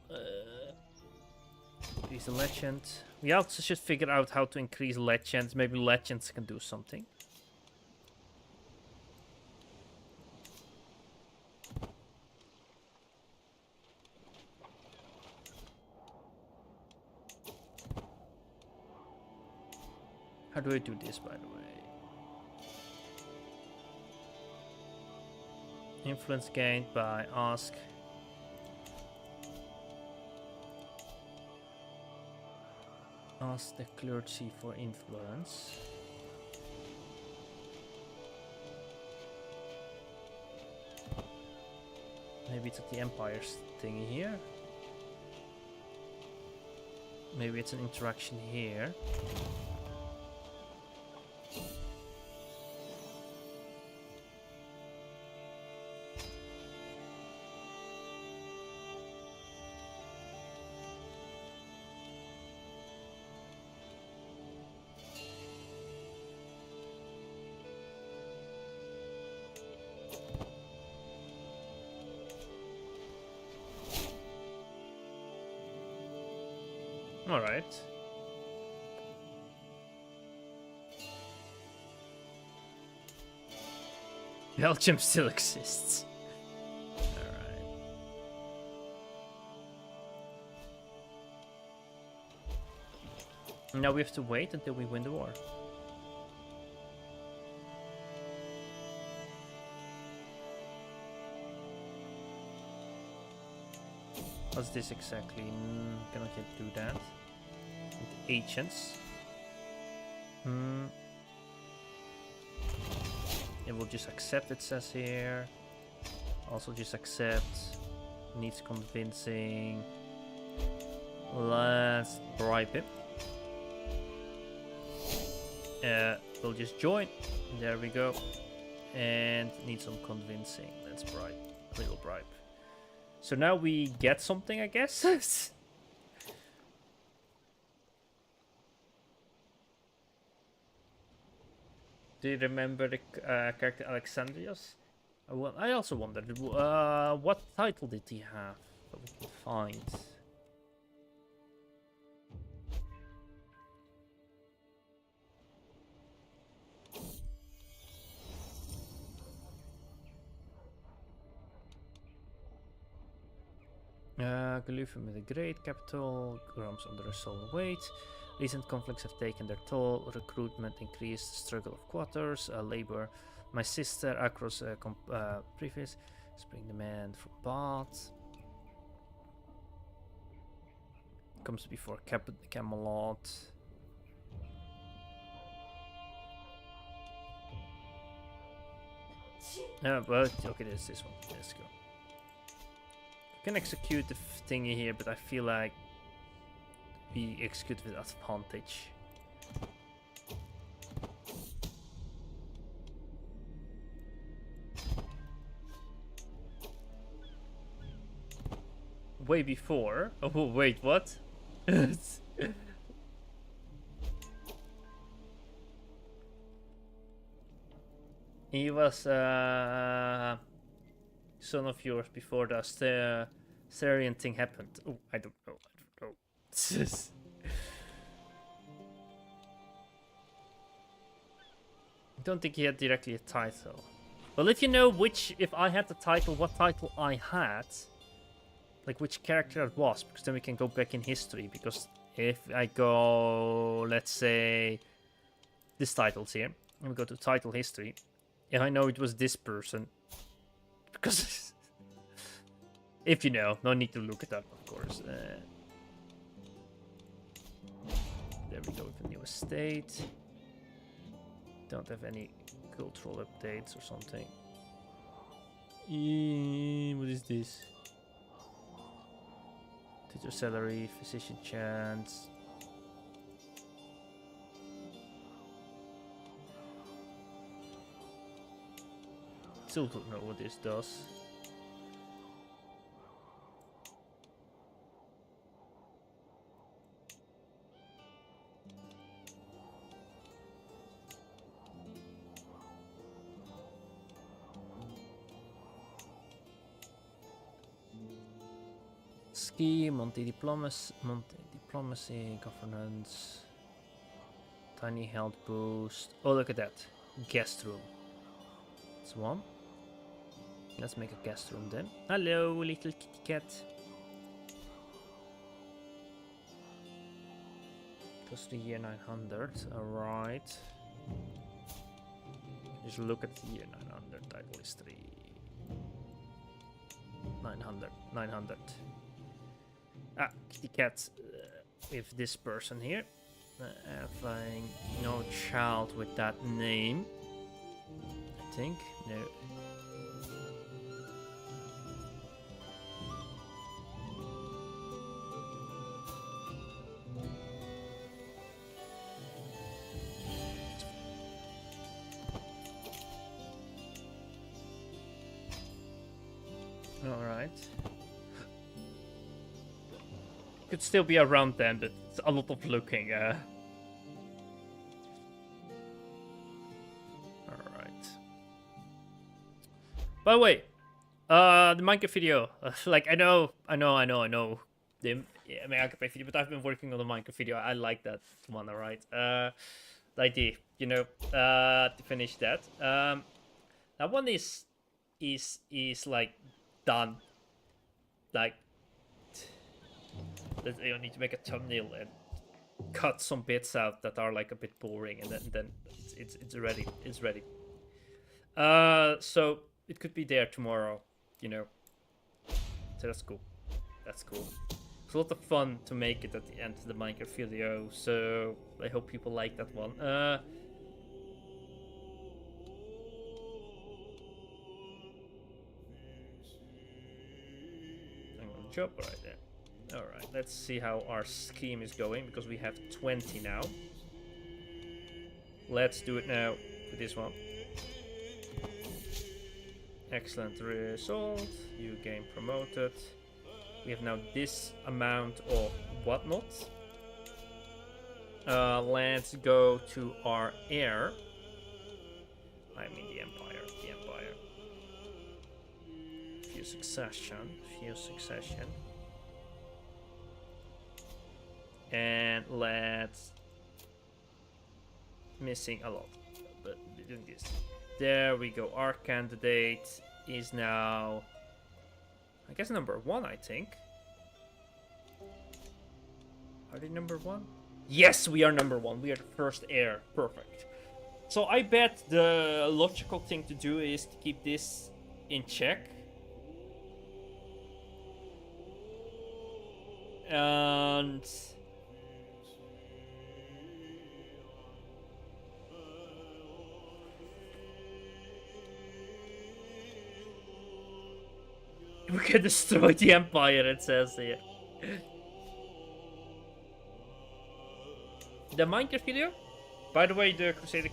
Increase the legend. We also should figure out how to increase legends. Maybe legends can do something. How do I do this, by the way? Influence gained by ask. Ask the clergy for influence. Maybe it's at the Empire's thingy here. Maybe it's an interaction here. All right. Belgium still exists. All right. Now we have to wait until we win the war. What's this exactly? Cannot yet do that. With agents. It will just accept, it says here. Also just accept. Needs convincing. Let's bribe him. We'll just join. There we go. And need some convincing. Let's bribe. A little bribe. So now we get something, I guess. Do you remember the character Alexandrios? Well, I also wondered, what title did he have that we can find? Galufim with a great capital, Grams under a solid weight. Recent conflicts have taken their toll. Recruitment increased, struggle of quarters, labor. My sister across previous. Spring demand from Bath. Comes before Camelot. But okay, there's this one. Let's go. I can execute the thingy here, but I feel like we execute with advantage. Way before. Oh wait, what? He was son of yours before the Syrian thing happened. Oh, I don't know. I don't think he had directly a title. Well, if you know if I had the title, what title I had, like which character it was, because then we can go back in history. Because if I go, let's say, this title's here, and we go to title history, and I know it was this person, because if you know, no need to look it up, of course. There we go with the new estate. Don't have any cultural updates or something. What is this? Teacher salary, physician chance. Still don't know what this does. Ski, Monte diplomacy, governance, tiny health boost. Oh, look at that. Guest room. That's one. Let's make a guest room then. Hello, little kitty cat. Close to year 900. Alright. Just look at the year 900 title history. 900. Ah, kitty cat with this person here. Having no child with that name. I think. No. Alright. Could still be around then, but it's a lot of looking. Alright. By the way, the Minecraft video. Like, I know. The Mega Campaign video, but I've been working on the Minecraft video. I like that one, alright. The idea, you know, to finish that. That one is like done. Like, you need to make a thumbnail and cut some bits out that are like a bit boring, and then it's ready. It's ready. So it could be there tomorrow, you know. So that's cool. That's cool. It's a lot of fun to make it at the end of the Minecraft video. So I hope people like that one. Job right there. Alright, let's see how our scheme is going, because we have 20 now. Let's do it now for this one. Excellent result. You gain promoted. We have now this amount of whatnot. Let's go to our heir. I mean the empire. The empire. Few succession. And let's missing a lot, but we're doing this. There we go. Our candidate is now, I guess, number 1, I think. Are they number 1? Yes, we are number 1. We are the first heir. Perfect. So I bet the logical thing to do is to keep this in check. And we can destroy the Empire, it says here. The Minecraft video? By the way, the Crusader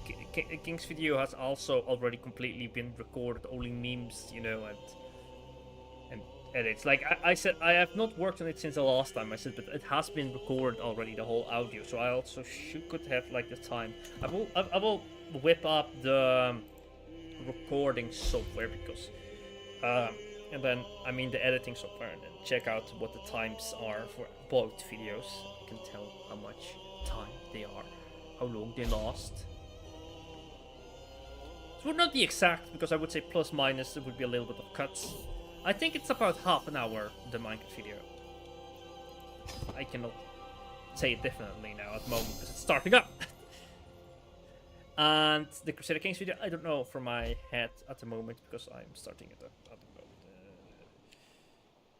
Kings video has also already completely been recorded, only memes, you know, and edits. Like I said, I have not worked on it since the last time I said, but it has been recorded already, the whole audio. So I also could have like the time. I will whip up the recording software because, and then I mean the editing software, and then check out what the times are for both videos. I can tell how much time they are, how long they last. It would not be exact because I would say plus minus. There would be a little bit of cuts. I think it's about half an hour, the Minecraft video. I cannot say it definitely now at the moment because it's starting up. And the Crusader Kings video, I don't know from my head at the moment because I'm starting it up at the moment.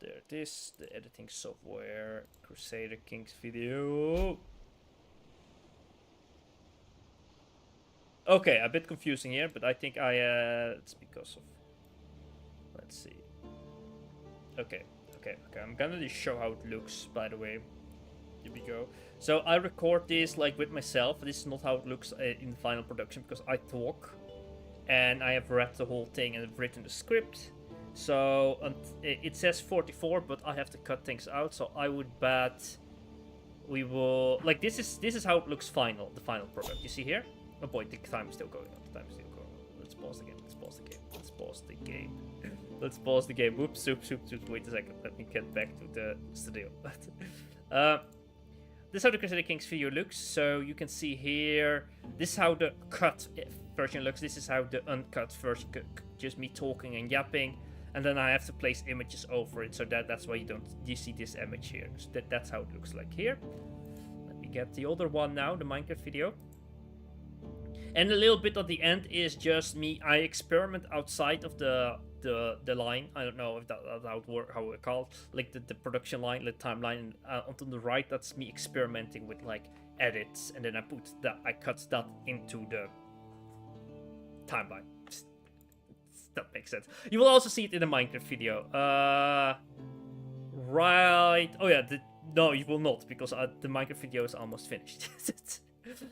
There it is, the editing software, Crusader Kings video. Okay, a bit confusing here, but I think it's because of, let's see. Okay, I'm gonna just show how it looks, by the way. Here we go. So I record this like with myself. This is not how it looks in final production because I talk and I have read the whole thing and I've written the script. So it says 44, but I have to cut things out. So I would bet we will like this is how it looks final, the final product. You see here? Oh boy, the time is still going on. The time is still going on. Let's pause the game. Let's pause the game. Let's pause the game. Let's pause the game. Whoops, oops. Wait a second. Let me get back to the studio. This is how the Crusader Kings video looks. So you can see here. This is how the cut version looks. This is how the uncut version, just me talking and yapping. And then I have to place images over it. So that's why you see this image here. So that's how it looks like here. Let me get the other one now, the Minecraft video. And a little bit at the end is just me. I experiment outside of the line. I don't know if that's how we call it. Like the production line, the timeline. And on the right, that's me experimenting with like edits, and then I cut that into the timeline. That makes sense. You will also see it in the Minecraft video. Right. Oh yeah. No, you will not because the Minecraft video is almost finished.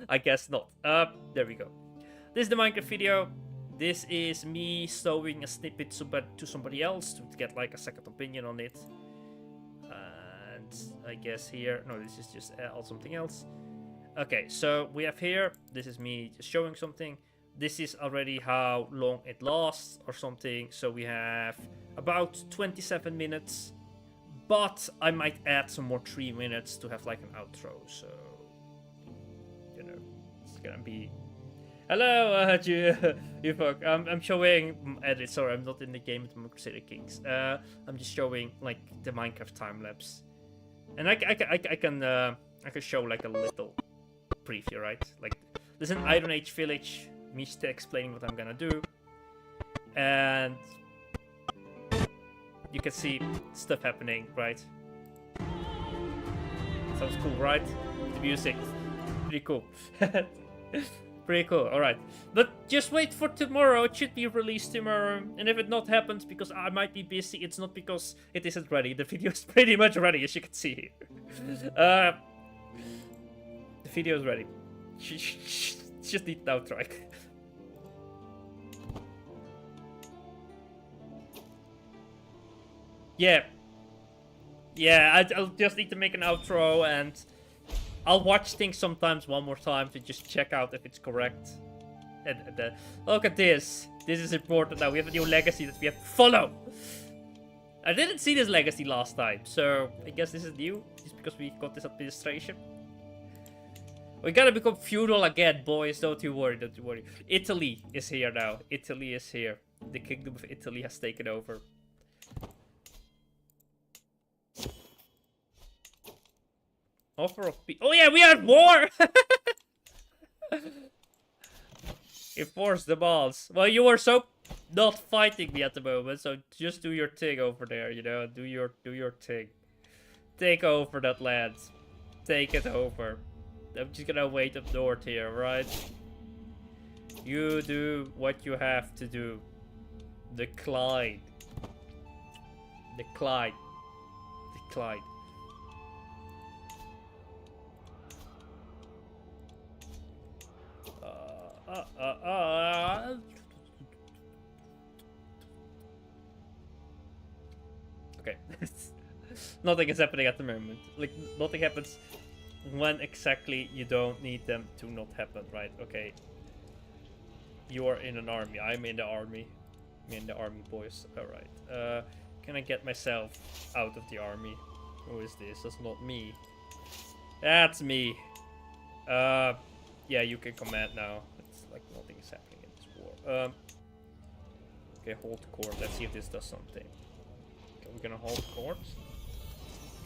I guess not. There we go. This is the Minecraft video. This is me showing a snippet to somebody else to get like a second opinion on it. And I guess here, no, this is just something else. Okay, so we have here, this is me just showing something. This is already how long it lasts or something. So we have about 27 minutes, but I might add some more 3 minutes to have like an outro. So, you know, it's gonna be... Hello, you fuck. I'm showing edit. Sorry, I'm not in the game with Crusader Kings. I'm just showing like the Minecraft time lapse, and I can show like a little preview, right? Like there's an Iron Age village. Me explaining what I'm gonna do, and you can see stuff happening, right? Sounds cool, right? The music, pretty cool. Pretty cool, alright. But just wait for tomorrow, it should be released tomorrow. And if it not happens because I might be busy, it's not because it isn't ready. The video is pretty much ready, as you can see here. The video is ready. Just need the outro. Yeah. Yeah, I'll just need to make an outro and... I'll watch things sometimes one more time to just check out if it's correct. And look at this. This is important now. We have a new legacy that we have to follow. I didn't see this legacy last time, so I guess this is new. Just because we got this administration. We gotta become feudal again, boys. Don't you worry, don't you worry. Italy is here now. Italy is here. The Kingdom of Italy has taken over. Offer of peace. Oh yeah, we are at war! Enforce the balls. Well, you were so not fighting me at the moment, so just do your thing over there, you know? Do your thing. Take over that land. Take it over. I'm just gonna wait up north here, right? You do what you have to do. Decline. Decline. Decline. Okay. Nothing is happening at the moment. Like, nothing happens when exactly you don't need them to not happen, right? Okay. You are in an army. I'm in the army. I'm in the army, boys. Alright. Can I get myself out of the army? Who is this? That's not me. That's me. Yeah, you can command now. It's like nothing is happening in this war. Okay, hold court. Let's see if this does something. Okay, we're gonna hold court.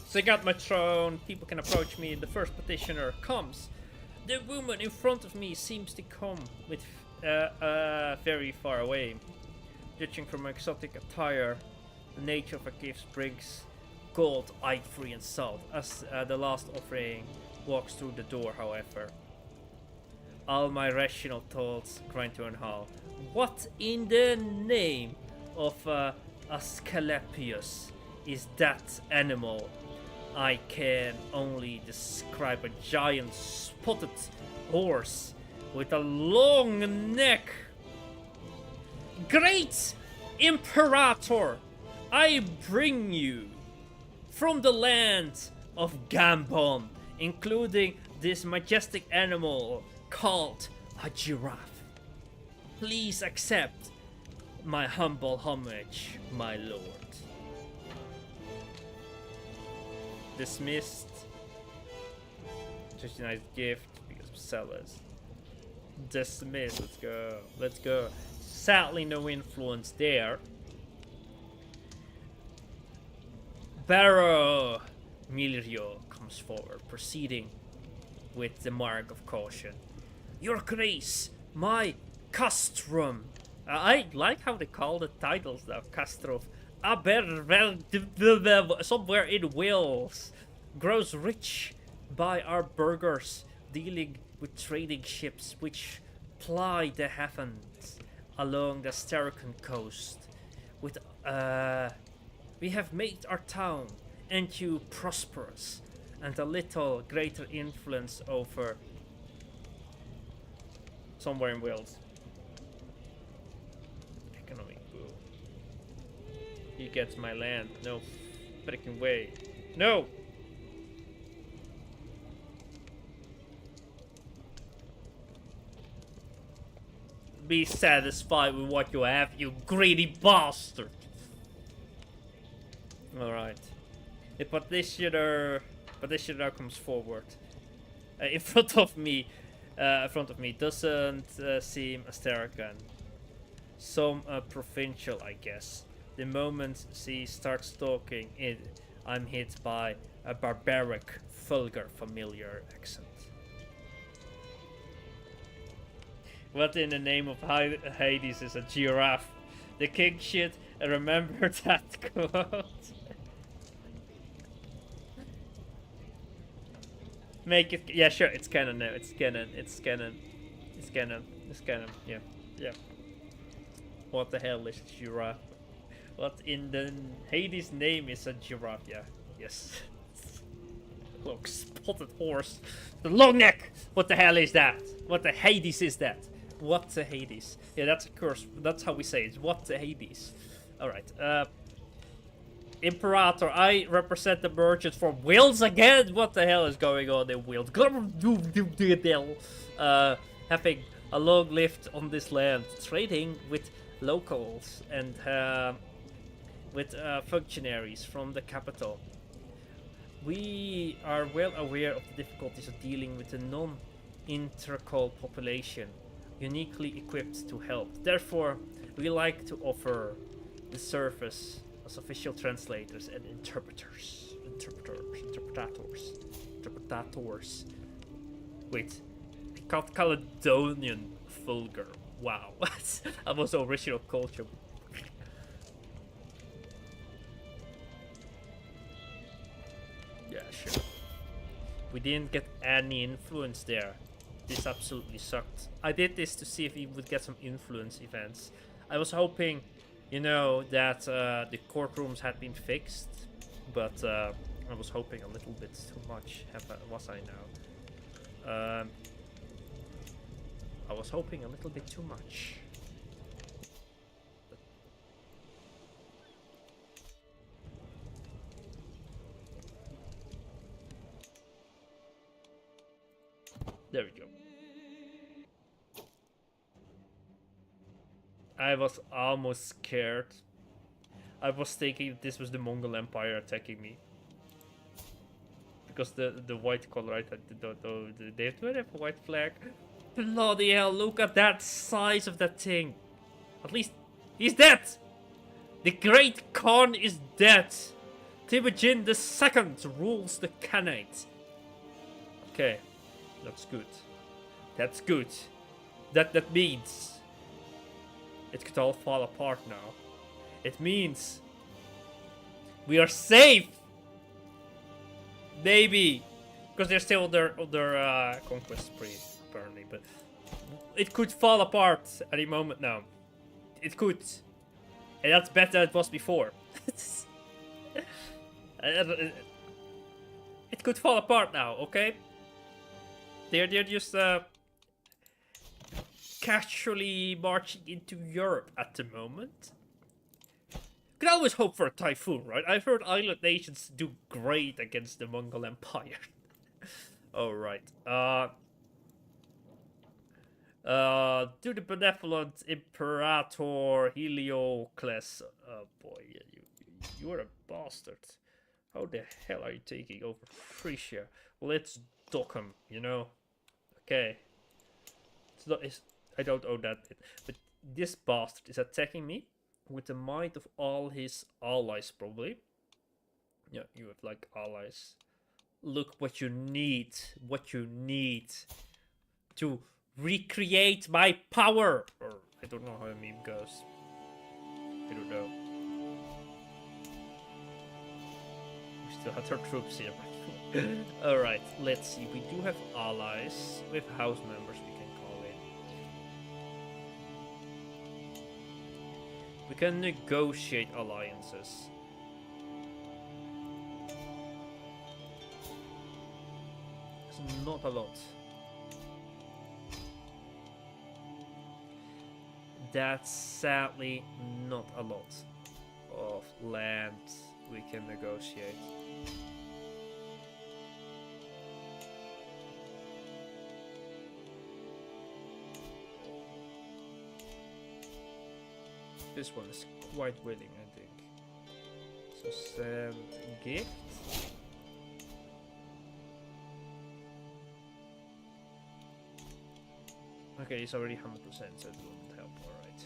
So I got my throne. People can approach me. The first petitioner comes. The woman in front of me seems to come with very far away. Judging from her exotic attire, the nature of her gifts brings gold, ivory, and salt. As the last offering walks through the door, however, all my rational thoughts grind to an halt. What in the name of Asclepius is that animal? I can only describe a giant spotted horse with a long neck. Great Imperator, I bring you from the land of Gambon, including this majestic animal called a giraffe. Please accept my humble homage, my lord. Dismissed. Just a nice gift because of sellers. Dismissed. Let's go. Let's go. Sadly, no influence there. Barrow Milrio comes forward, proceeding with the mark of caution. Your Grace, my castrum. I like how they call the titles now. Castrum. Somewhere in Wales grows rich by our burghers, dealing with trading ships which ply the heavens along the Astrakhan coast. With we have made our town and you prosperous, and a little greater influence over somewhere in Wales. Economic boom. He gets my land. No freaking way. No! Be satisfied with what you have, you greedy bastard! Alright. The petitioner comes forward. In front of me doesn't seem Astrakhan. Some provincial, I guess. The moment she starts talking, I'm hit by a barbaric, vulgar, familiar accent. What in the name of Hades is a giraffe? The king shit, remember that quote? Make it, yeah, sure, it's canon now, it's canon, yeah, yeah. What the hell is a giraffe? What in the Hades name is a giraffe? Yeah, yes. Look, spotted horse. The long neck! What the hell is that? What the Hades is that? What the Hades? Yeah, that's a curse. That's how we say it. What the Hades? Alright, Imperator, I represent the merchants for Wales again? What the hell is going on in Wales? Having a long lift on this land, trading with locals and with functionaries from the capital. We are well aware of the difficulties of dealing with a non-intercal population, uniquely equipped to help. Therefore, we like to offer the service as official translators and interpreters. interpretators. Wait, Caledonian vulgar. Wow, that was original culture. Yeah, sure. We didn't get any influence there. This absolutely sucked. I did this to see if we would get some influence events. I was hoping, you know, that the courtrooms had been fixed, but I was hoping a little bit too much. Was I now? I was hoping a little bit too much. There we go. I was almost scared. I was thinking this was the Mongol Empire attacking me. Because the white color, right? They have a white flag. Bloody hell, look at that size of that thing. At least he's dead. The Great Khan is dead. Temujin II rules the Khanate. Okay, that's good. That's good. That means it could all fall apart now. It means we are safe. Maybe, because they're still under conquest spree apparently, but it could fall apart any moment now. It could, and that's better than it was before. It could fall apart now. Okay, they're just casually marching into Europe at the moment. You can always hope for a typhoon, right? I've heard island nations do great against the Mongol Empire. Alright. To the benevolent Imperator Heliocles. Oh boy, you are a bastard. How the hell are you taking over Frisia? Let's dock him, you know? Okay. I don't own that bit. But this bastard is attacking me with the might of all his allies, probably. Yeah, you have like allies. Look what you need. What you need to recreate my power. Or I don't know how a meme goes. I don't know. We still have our troops here. Alright, let's see. We do have allies. We have house members we can call in. We can negotiate alliances. It's not a lot. That's sadly not a lot of land we can negotiate. This one is quite willing, I think. So send gift. Okay, it's already 100%, so it won't help, alright.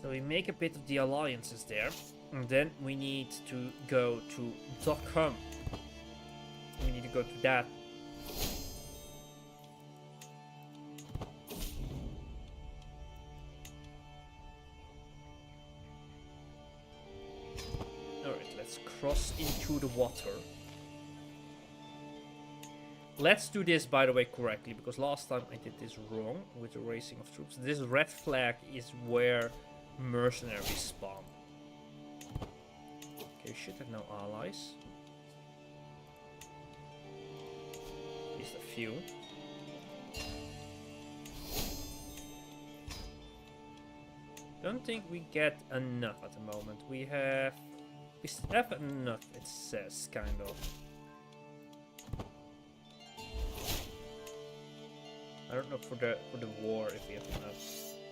So we make a bit of the alliances there, and then we need to go to Dockham. We need to go to that. Alright, let's cross into the water. Let's do this, by the way, correctly, because last time I did this wrong with the raising of troops. This red flag is where mercenaries spawn. Okay, you should have no allies. At least a few. Don't think we get enough at the moment. We have enough, it says, kind of. I don't know for the war if we have enough,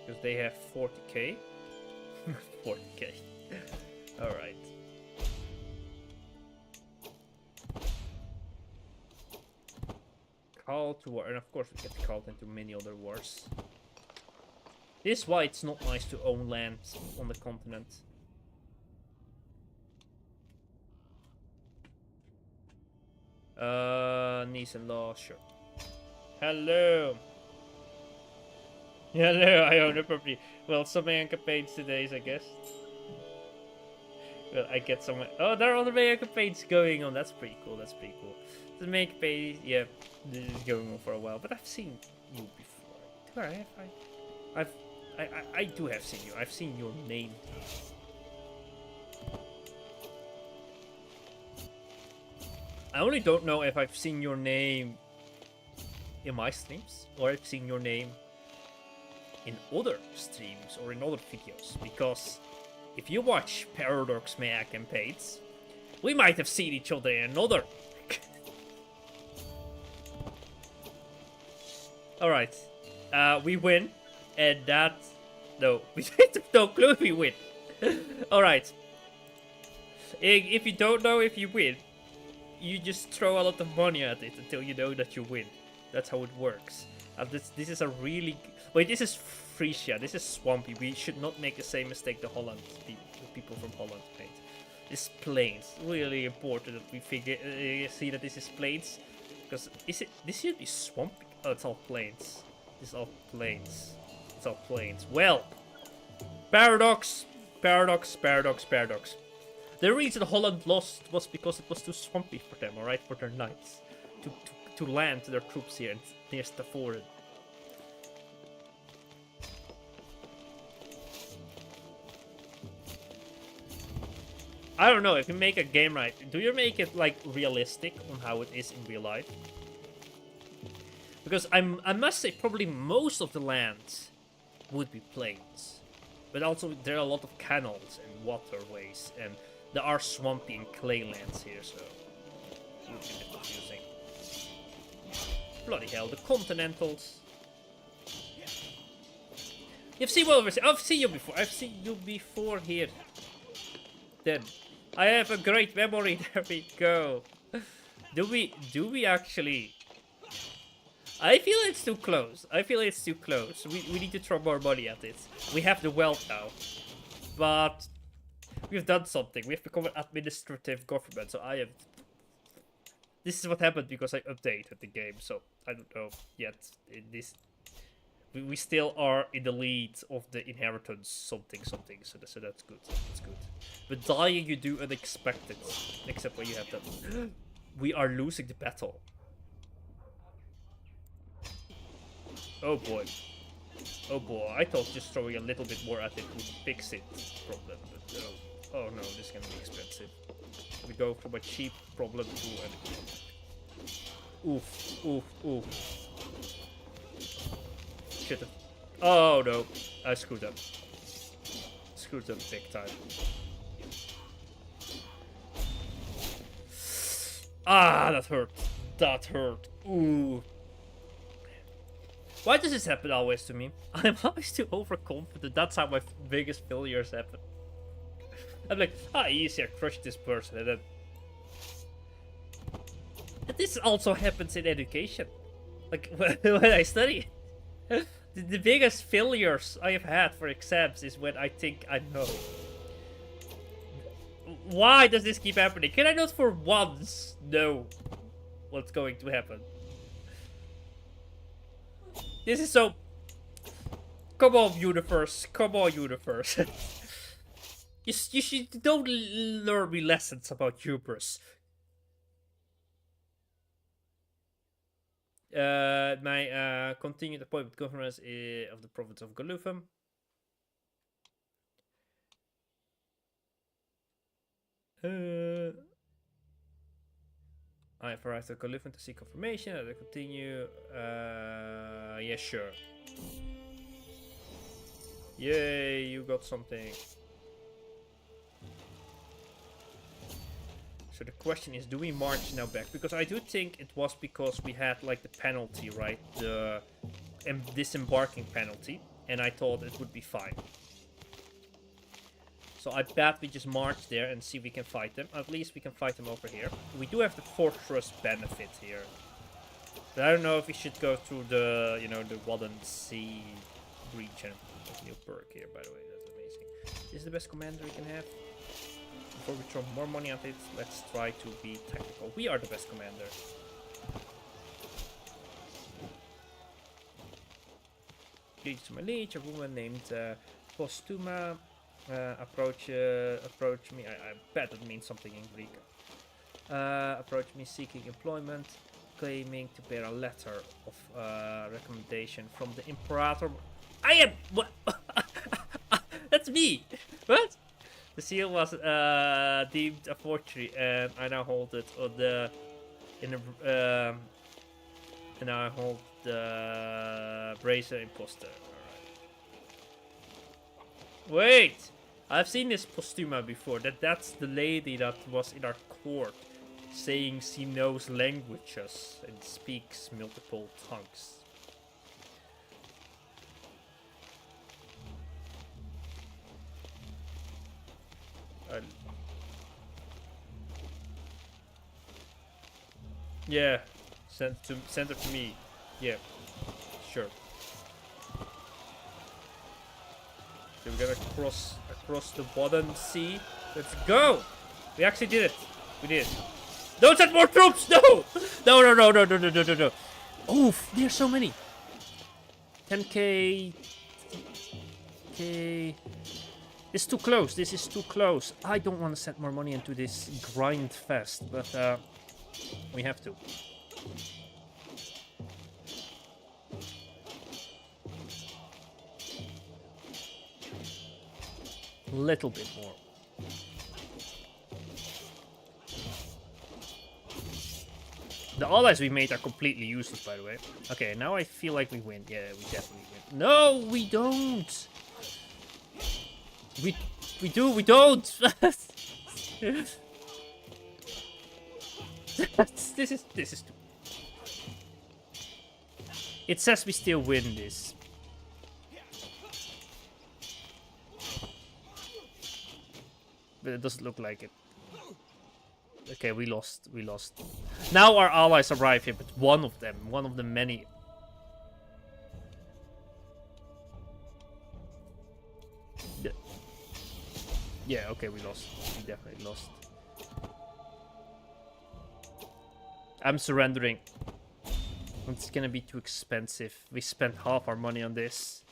because they have 40k. 40k. All right. Call to war, and of course we get called into many other wars. This is why it's not nice to own land on the continent. Niece-in-law, sure. Hello. Hello, I own a property. Well, some Mega campaigns today, I guess. Well, I get some. Oh, there are other Mega campaigns going on. That's pretty cool. That's pretty cool. The Mega campaign, yeah, this is going on for a while. But I've seen you before. Do I do have seen you. I've seen your name. I only don't know if I've seen your name in my streams or I've seen your name in other streams or in other videos, because if you watch Paradox Mega campaigns, we might have seen each other in another. Alright, we win, and that... No, we have no clue if we win. Alright, if you don't know if you win, you just throw a lot of money at it until you know that you win. That's how it works. And this is a really... Wait, this is Frisia. This is swampy. We should not make the same mistake the people from Holland made. This is plains. Really important that we see that this is plains. Because this should be swampy. Oh, it's all plains. This is all plains. It's all plains. Well, paradox. The reason Holland lost was because it was too swampy for them, alright? For their knights. To land their troops here near Stavoren. I don't know, if you make a game right, do you make it like realistic on how it is in real life? Because I must say probably most of the lands would be plains. But also there are a lot of canals and waterways, and there are swampy and clay lands here, so it would be a bit confusing. Bloody hell, the Continentals. You've seen what I've seen you before. I've seen you before here. Then I have a great memory. There we go. Do we actually? I feel it's too close. We need to throw more money at it. We have the wealth now, but we've done something. We have become an administrative government. So I have. This is what happened because I updated the game. So I don't know yet. In this, we still are in the lead of the inheritance something. So that's good. That's good. But dying, you do unexpected. Except when you have that. We are losing the battle. Oh boy. I thought just throwing a little bit more at it would fix it problem, but no. Oh no, this is gonna be expensive. We go from a cheap problem to an... Oof. Shit. Oh no, I screwed up. Big time. Ah, that hurt. Ooh. Why does this happen always to me? I'm always too overconfident. That's how my biggest failures happen. I'm like, easier, crush this person, and then... And this also happens in education. Like, when I study. The biggest failures I have had for exams is when I think I know. Why does this keep happening? Can I not for once know what's going to happen? This is so... Come on, universe. You don't learn me lessons about hubris. My continued appointment governors of the province of Galufam. I have arrived at Galufam to seek confirmation. I continue. Yeah, sure. Yay, you got something. So the question is, do we march now back? Because I do think it was because we had like the penalty, right? The disembarking penalty. And I thought it would be fine. So I bet we just march there and see if we can fight them. At least we can fight them over here. We do have the fortress benefit here. But I don't know if we should go through the, you know, the Wadden Sea region. New perk here, by the way. That's amazing. This is the best commander we can have. before we throw more money at it, let's try to be tactical. We are the best commander. Leads to my liege, a woman named Postuma. Approach me. I bet it means something in Greek. Approach me seeking employment, claiming to bear a letter of recommendation from the Imperator. I am. What? That's me. What? The seal was deemed a forgery, and I now hold it on the and now I hold the bracer imposter. Alright. Wait! I've seen this Postuma before. That's the lady that was in our court, saying she knows languages and speaks multiple tongues. Yeah, send her to me. Yeah, sure. So we're gonna cross across the Wadden Sea. Let's go! We actually did it. We did it. Don't send more troops! No! No. Oh, there's so many. 10k. Okay. It's too close. This is too close. I don't want to send more money into this grind fest, but we have to. A little bit more. The allies we made are completely useless, by the way. Okay, now I feel like we win. Yeah, we definitely win. No, we don't. We do. We don't. This is too. It says we still win this. But it doesn't look like it. Okay, we lost. We lost. Now our allies arrive here, but one of the many. Yeah, okay, we lost. We definitely lost. I'm surrendering. It's gonna be too expensive. We spent half our money on this.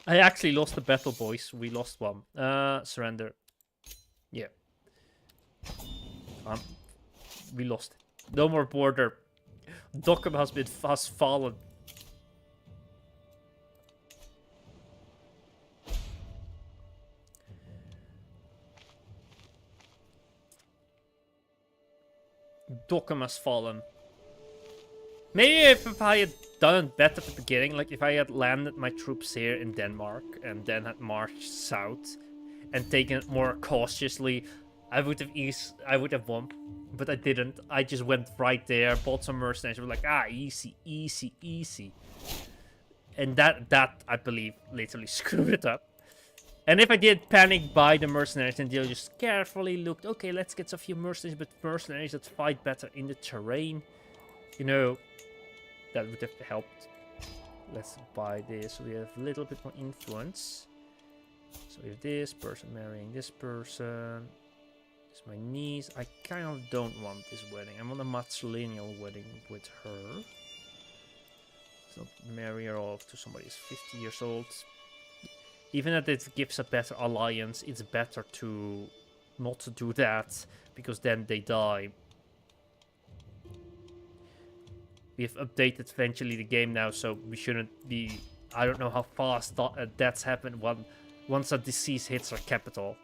I actually lost the battle, boys. We lost one. Surrender. Yeah. We lost. No more border. Dockham has fallen. Dockham has fallen. Maybe if I had done it better at the beginning, like if I had landed my troops here in Denmark and then had marched south and taken it more cautiously, I would have won. But I didn't. I just went right there, bought some mercenaries. We were like, easy, easy, easy. And that I believe literally screwed it up. And if I did panic buy the mercenaries and they'll just carefully looked, okay, let's get a few mercenaries, but mercenaries that fight better in the terrain, you know, that would have helped. Let's buy this. We have a little bit more influence. So we have this person marrying this person. It's my niece. I kind of don't want this wedding. I want a matrilineal wedding with her. Let's not marry her off to somebody who's 50 years old. Even if it gives a better alliance, it's better to not do that, because then they die. We've updated eventually the game now, so we shouldn't be... I don't know how fast that's happened once a disease hits our capital.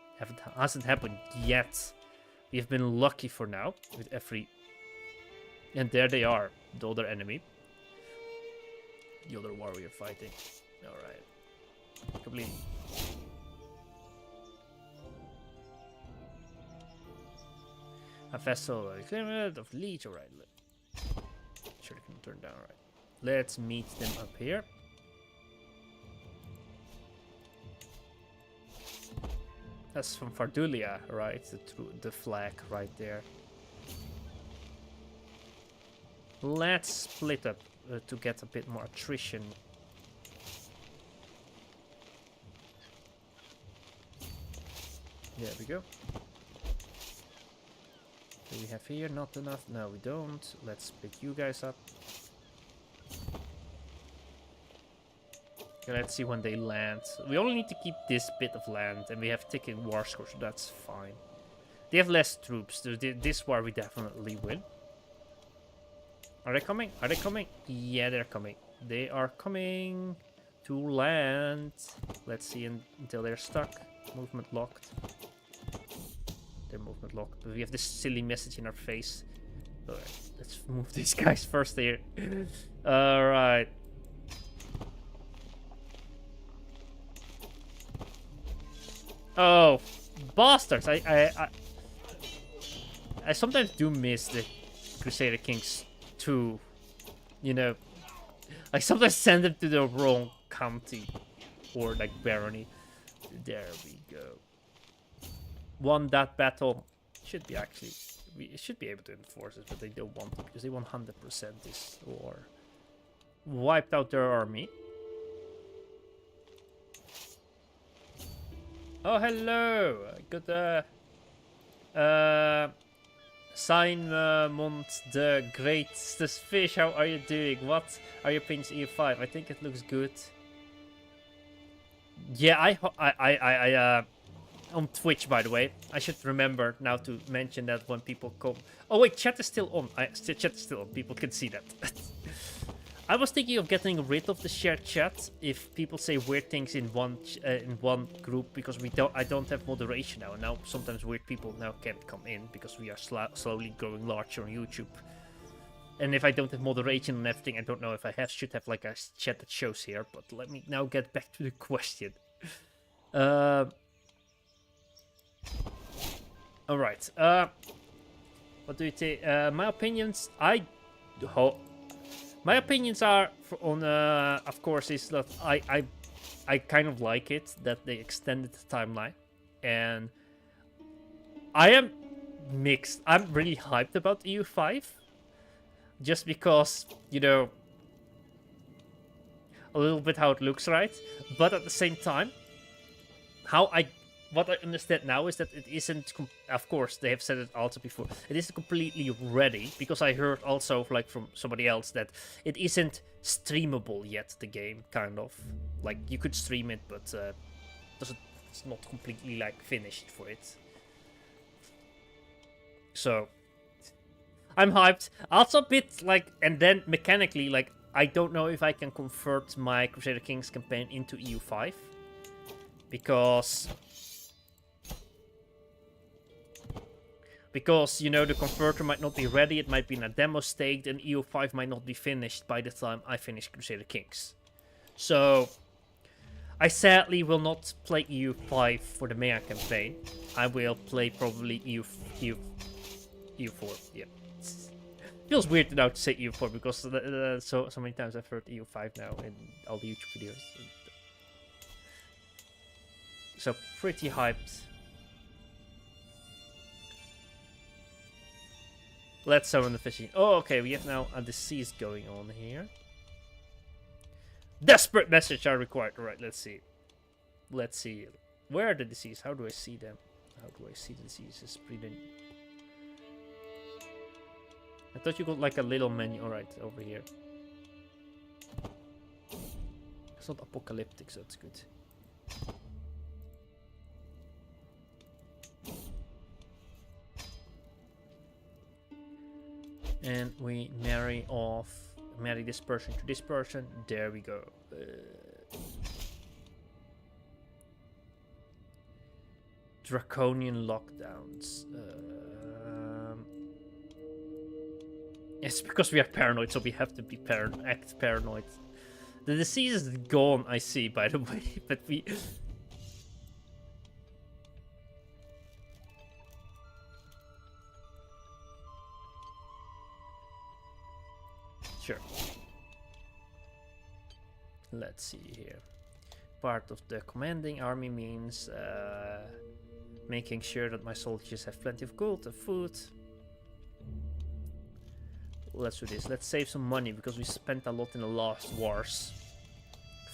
Hasn't happened yet. We've been lucky for now with every... And there they are, the other enemy. The other warrior fighting. Alright. Completely. A vessel of leech, alright. Sure, can turn down, right. Let's meet them up here. That's from Fardulia, right? The flag right there. Let's split up to get a bit more attrition. There we go. do we have here? Not enough. No, we don't. Let's split you guys up. Okay, let's see when they land. We only need to keep this bit of land, and we have ticking war score, so that's fine. They have less troops. This war we definitely win. Are they coming? Are they coming? Yeah, they're coming. They are coming to land. Let's see until they're stuck. Movement locked. Their movement locked. But we have this silly message in our face. Alright, let's move these guys first here. Alright. Oh, bastards! I sometimes do miss the Crusader Kings 2. You know, I sometimes send them to the wrong county or like barony. There we go. Won that battle. Should be actually, we should be able to enforce it, but they don't want to because they want 100% this war. Wiped out their army. Oh, hello. Good. Simon the Greatest Fish. How are you doing? What are your opinions EU5? I think it looks good. Yeah, I on Twitch, by the way. I should remember now to mention that when people come. Oh wait, chat is still on. Chat is still on. People can see that. I was thinking of getting rid of the shared chat if people say weird things in one group because I don't have moderation now. And now sometimes weird people now can't come in because we are slowly growing larger on YouTube. And if I don't have moderation and everything, I don't know if I should have like a chat that shows here. But let me now get back to the question. All right. What do you think? My opinions. My opinions are on. Of course, is that I kind of like it that they extended the timeline, and I am mixed. I'm really hyped about EU5, just because you know a little bit how it looks, right? But at the same time, what I understand now is that it isn't. Of course, they have said it also before. It isn't completely ready because I heard also like from somebody else that it isn't streamable yet. The game kind of like you could stream it, but it's not completely like finished for it. So I'm hyped. Also a bit like, and then mechanically like I don't know if I can convert my Crusader Kings campaign into EU5 because you know the converter might not be ready, it might be in a demo state, and EU5 might not be finished by the time I finish Crusader Kings. So I sadly will not play EU5 for the Mega Campaign. I will play probably EU4. Yeah, feels weird now to say EU4 because so many times I've heard EU5 now in all the YouTube videos. So pretty hyped. Let's summon the fishing. Oh, okay, we have now a disease going on here. Desperate message are required. Alright, let's see. Let's see. Where are the disease? How do I see them? How do I see the diseases? I thought you got like a little menu. Alright, over here. It's not apocalyptic, so it's good. And we marry this person to this person. There we go. Draconian lockdowns. It's because we are paranoid, so we have to be act paranoid. The disease is gone, I see, by the way, but we. Sure. Let's see here. Part of the commanding army means making sure that my soldiers have plenty of gold and food. Let's do this. Let's save some money because we spent a lot in the last wars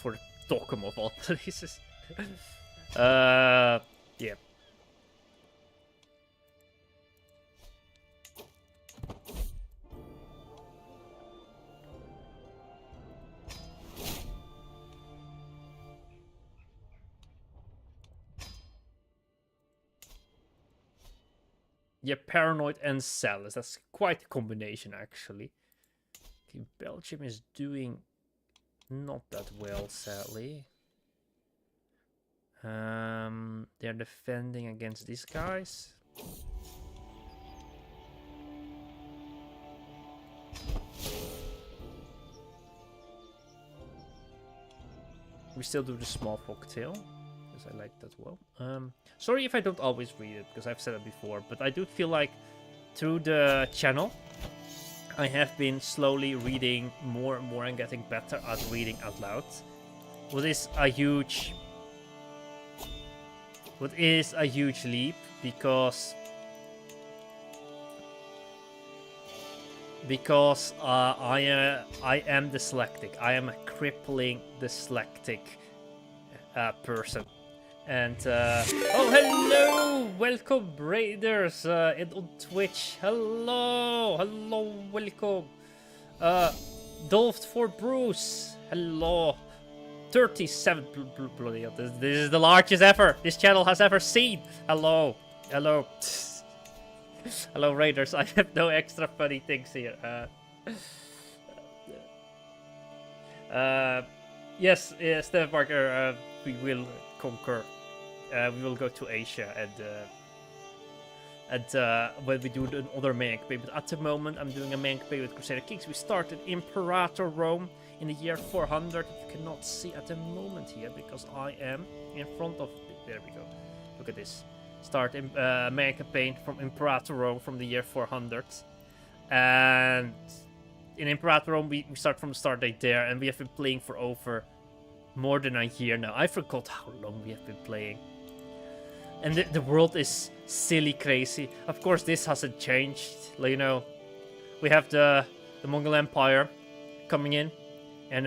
for Dokkum of all places. Yeah. Yeah, paranoid and zealous. That's quite a combination, actually. Okay, Belgium is doing not that well, sadly. They're defending against these guys. We still do the small folktale, because I like that well. Sorry if I don't always read it, because I've said it before, but I do feel like through the channel, I have been slowly reading more and more and getting better at reading out loud. What is a huge leap, because I am dyslexic. I am a crippling dyslexic person. And oh, hello, welcome Raiders and on Twitch. Hello, welcome. Dolph for Bruce. Hello. 37 bloody hell. This is the largest ever this channel has ever seen. Hello. Hello, Raiders. I have no extra funny things here. Yes, Steph Parker, we will conquer. We will go to Asia and when we do another main campaign. But at the moment, I'm doing a main campaign with Crusader Kings. We started Imperator Rome in the year 400. You cannot see at the moment here because I am in front of. There we go. Look at this. Start main campaign from Imperator Rome from the year 400, and in Imperator Rome we start from the start date there, and we have been playing for over more than a year now. I forgot how long we have been playing, and the world is silly crazy. Of course, this hasn't changed. Like, you know, we have the Mongol Empire coming in and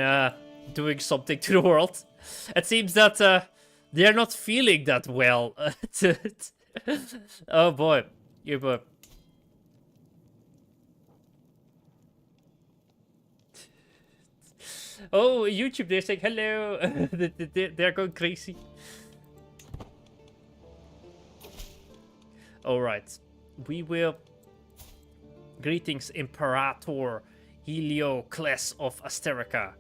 doing something to the world. It seems that they're not feeling that well. Oh boy, you boy. Oh, YouTube, they're saying hello. They're going crazy. Alright, we will. Greetings, Imperator Heliocles of Asterica.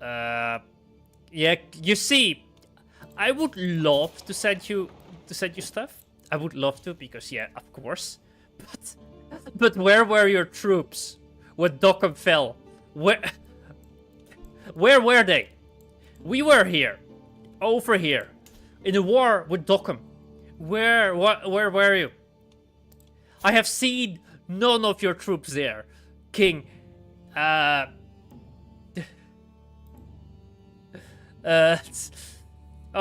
Yeah, you see, I would love to send you stuff. I would love to, because yeah, of course. But where were your troops when Dokkum fell? Where were they? We were here, over here, in a war with Dokkum. Where were you? I have seen none of your troops there, King. Oh,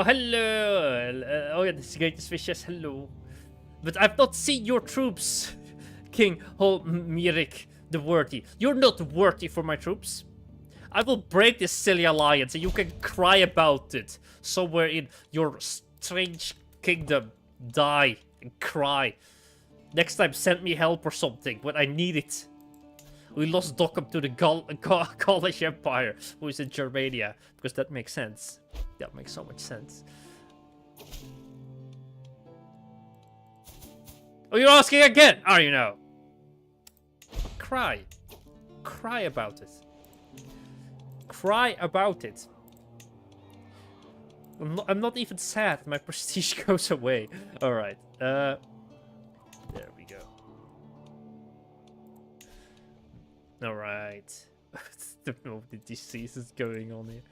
hello. Oh, yeah, this is greatest vicious. Hello. But I've not seen your troops, King Holmirik the Worthy. You're not worthy for my troops. I will break this silly alliance and you can cry about it somewhere in your strange kingdom. Die and cry. Next time, send me help or something when I need it. We lost Dokkum to the Gaulish Empire, who is in Germania, because that makes sense. That makes so much sense. Oh, you're asking again, are you now? Cry. Cry about it. Cry about it. I'm not even sad. My prestige goes away. Alright. There we go. Alright. Don't know if the disease is going on here.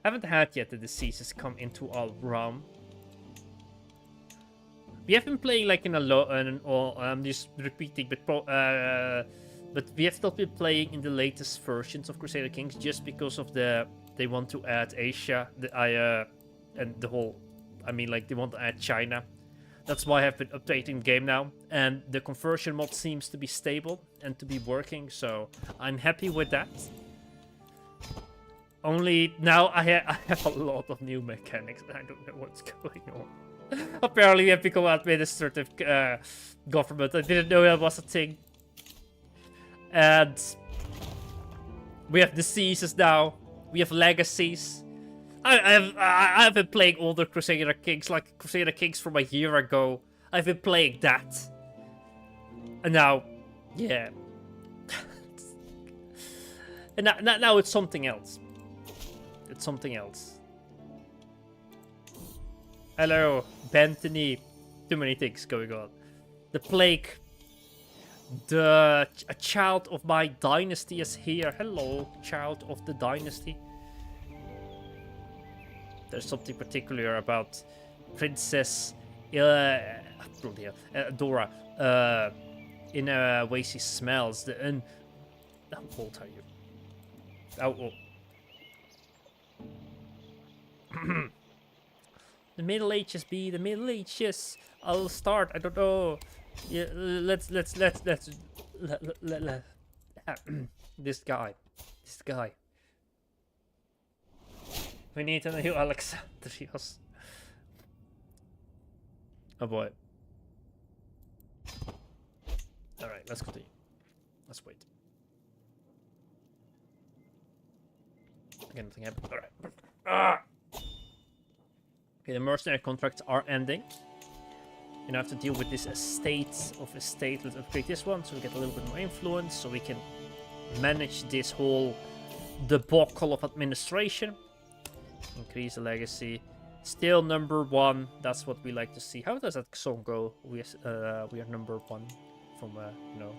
I haven't had yet the diseases come into our realm. We have been playing like in I'm just repeating, but we have not been playing in the latest versions of Crusader Kings just because of they want to add Asia, and the whole, I mean, like, they want to add China. That's why I have been updating the game now, and the conversion mod seems to be stable and to be working, so I'm happy with that. Only now I have a lot of new mechanics and I don't know what's going on. Apparently we have become administrative government. I didn't know that was a thing. And we have diseases now. We have legacies. I've been playing older Crusader Kings, like Crusader Kings from a year ago. I've been playing that. And now, yeah. And now it's something else. It's something else. Hello, Bethany. Too many things going on. The plague. A child of my dynasty is here. Hello, child of the dynasty. There's something particular about Princess Dora. In a way she smells. How old are you? How old? The Middle Ages be the Middle Ages. I'll start. I don't know. Yeah, let's this guy. We need a new Alexandrios. Oh boy. Alright, let's continue. Let's wait. Again, nothing happened. Alright. Okay, the mercenary contracts are ending. You know, have to deal with this estate. Let's upgrade this one so we get a little bit more influence, so we can manage this whole debacle of administration. Increase the legacy. Still number 1. That's what we like to see. How does that song go? We are number 1 from you know.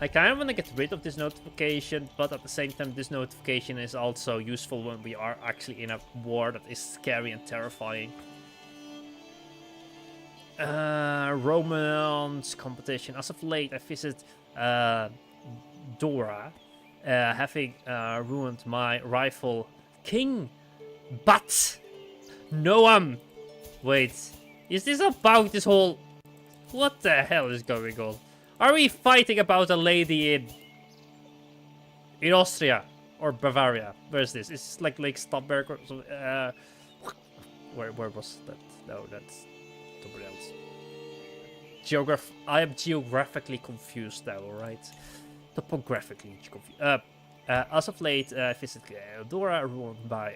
I kind of want to get rid of this notification, but at the same time, this notification is also useful when we are actually in a war that is scary and terrifying. Romance competition. As of late, I visited Dora, having ruined my rival King. But Noam. Wait, is this about this whole? What the hell is going on? Are we fighting about a lady in Austria or Bavaria? Where is this? It's like Lake Stabberg or something. Where was that? No, that's somebody else. I am geographically confused now, alright? Topographically confused. As of late, I visited Dora, ruled by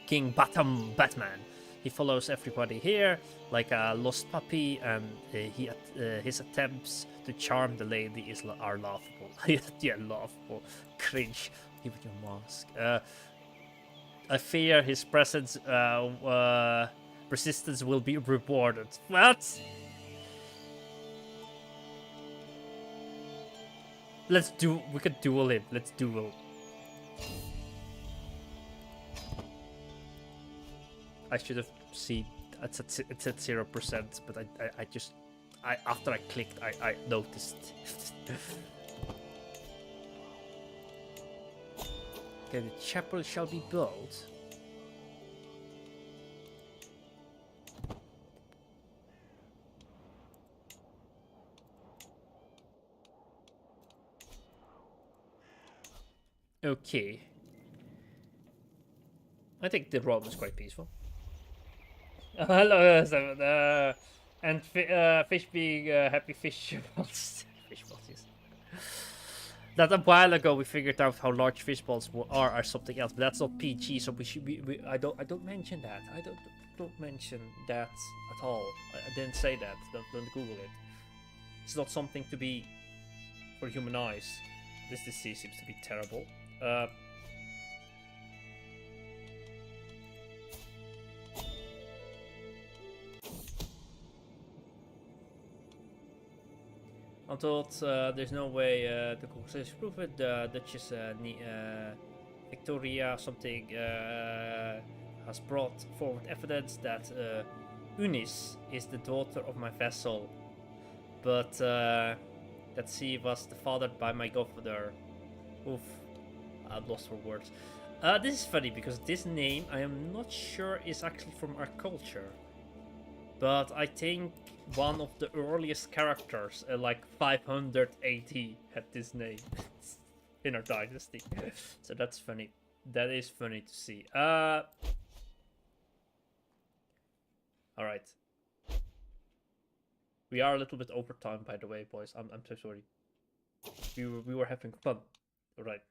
King Batman. He follows everybody here like a lost puppy, and his attempts to charm the lady are laughable. Yeah, laughable. Cringe. Give it your mask. I fear his presence, resistance will be rewarded. What? We could duel him. Let's duel. I should have seen it's at 0%, but I just after I clicked I noticed. Okay, the chapel shall be built. Okay. I think the road was quite peaceful. Hello, and fish being happy fish balls. Fish balls, yes. That a while ago we figured out how large fish balls are something else, but that's not PG. So we should be. I don't mention that. I don't mention that at all. I didn't say that. Don't Google it. It's not something to be for human eyes. This disease seems to be terrible. I thought there's no way the Crusader Kings prove it. The Duchess Victoria something has brought forward evidence that Eunice is the daughter of my vassal, but that she was fathered by my governor. Oof, I've lost for words. This is funny because this name I am not sure is actually from our culture, but I think one of the earliest characters, like 580, had this name in our dynasty. So that's funny. That is funny to see. All right. We are a little bit over time, by the way, boys. I'm so sorry. We were having fun. All right.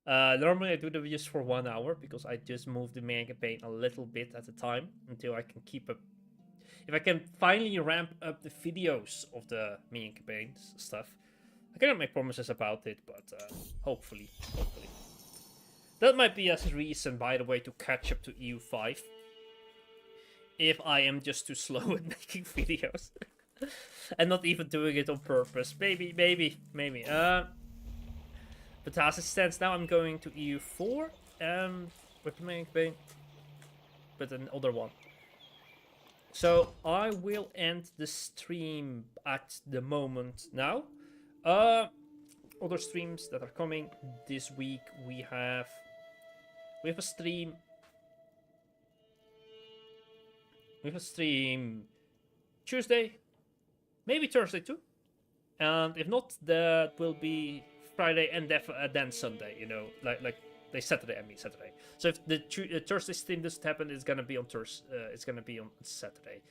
Normally I do the videos for 1 hour because I just move the main campaign a little bit at a time until I can keep up. If I can finally ramp up the videos of the main campaign stuff, I cannot make promises about it, but hopefully. That might be a reason, by the way, to catch up to EU5. If I am just too slow at making videos. And not even doing it on purpose. Maybe. But as it stands now, I'm going to EU4 with the main campaign. But another one. So I will end the stream at the moment now. Other streams that are coming this week, we have a stream. We have a stream Tuesday, maybe Thursday too. And if not, that will be Friday and then Sunday. You know, like Saturday. I mean Saturday. So if the Thursday stream doesn't happen, it's gonna be on it's gonna be on Saturday,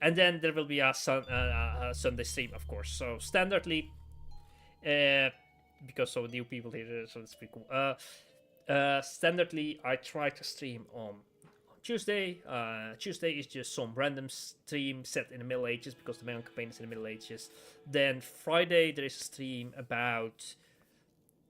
and then there will be a Sunday stream, of course. So standardly, because so new people here, so it's pretty cool. Standardly, I try to stream on Tuesday. Tuesday is just some random stream set in the Middle Ages because the main campaign is in the Middle Ages. Then Friday there is a stream about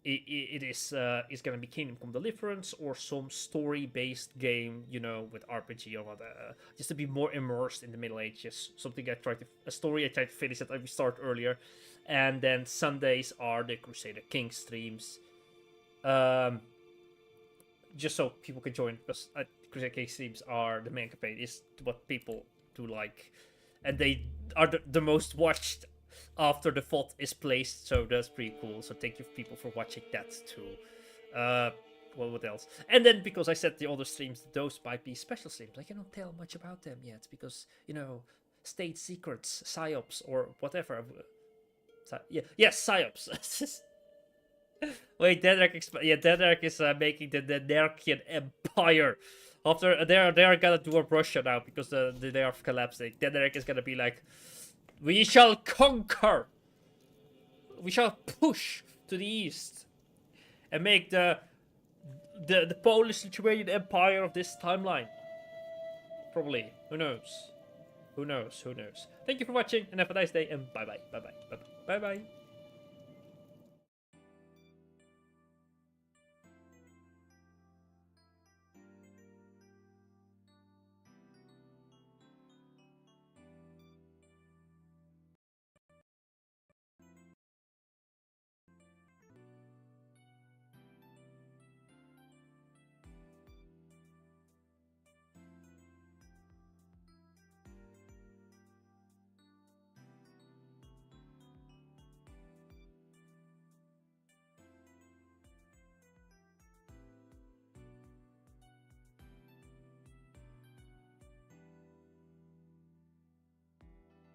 it's gonna be Kingdom Come Deliverance or some story-based game, you know, with RPG or whatever, just to be more immersed in the Middle Ages. Something a story I tried to finish that I start earlier. And then Sundays are the Crusader Kings streams. Just so people can join, because Crusader Kings streams are the main campaign, is what people do like. And they are the most watched after the VOD is placed, so that's pretty cool. So thank you people for watching that too. Well, what else? And then because I said the other streams, those might be special streams. I cannot tell much about them yet because, you know, state secrets, psyops, or whatever. Yes, psyops. Wait, Denmark is making the Nerkian Empire. After they're gonna do a Russia now because they are collapsing. Denmark is gonna be like, we shall conquer. We shall push to the east and make the Polish-Lithuanian Empire of this timeline. Probably. Who knows? Who knows? Thank you for watching and have a nice day and bye bye.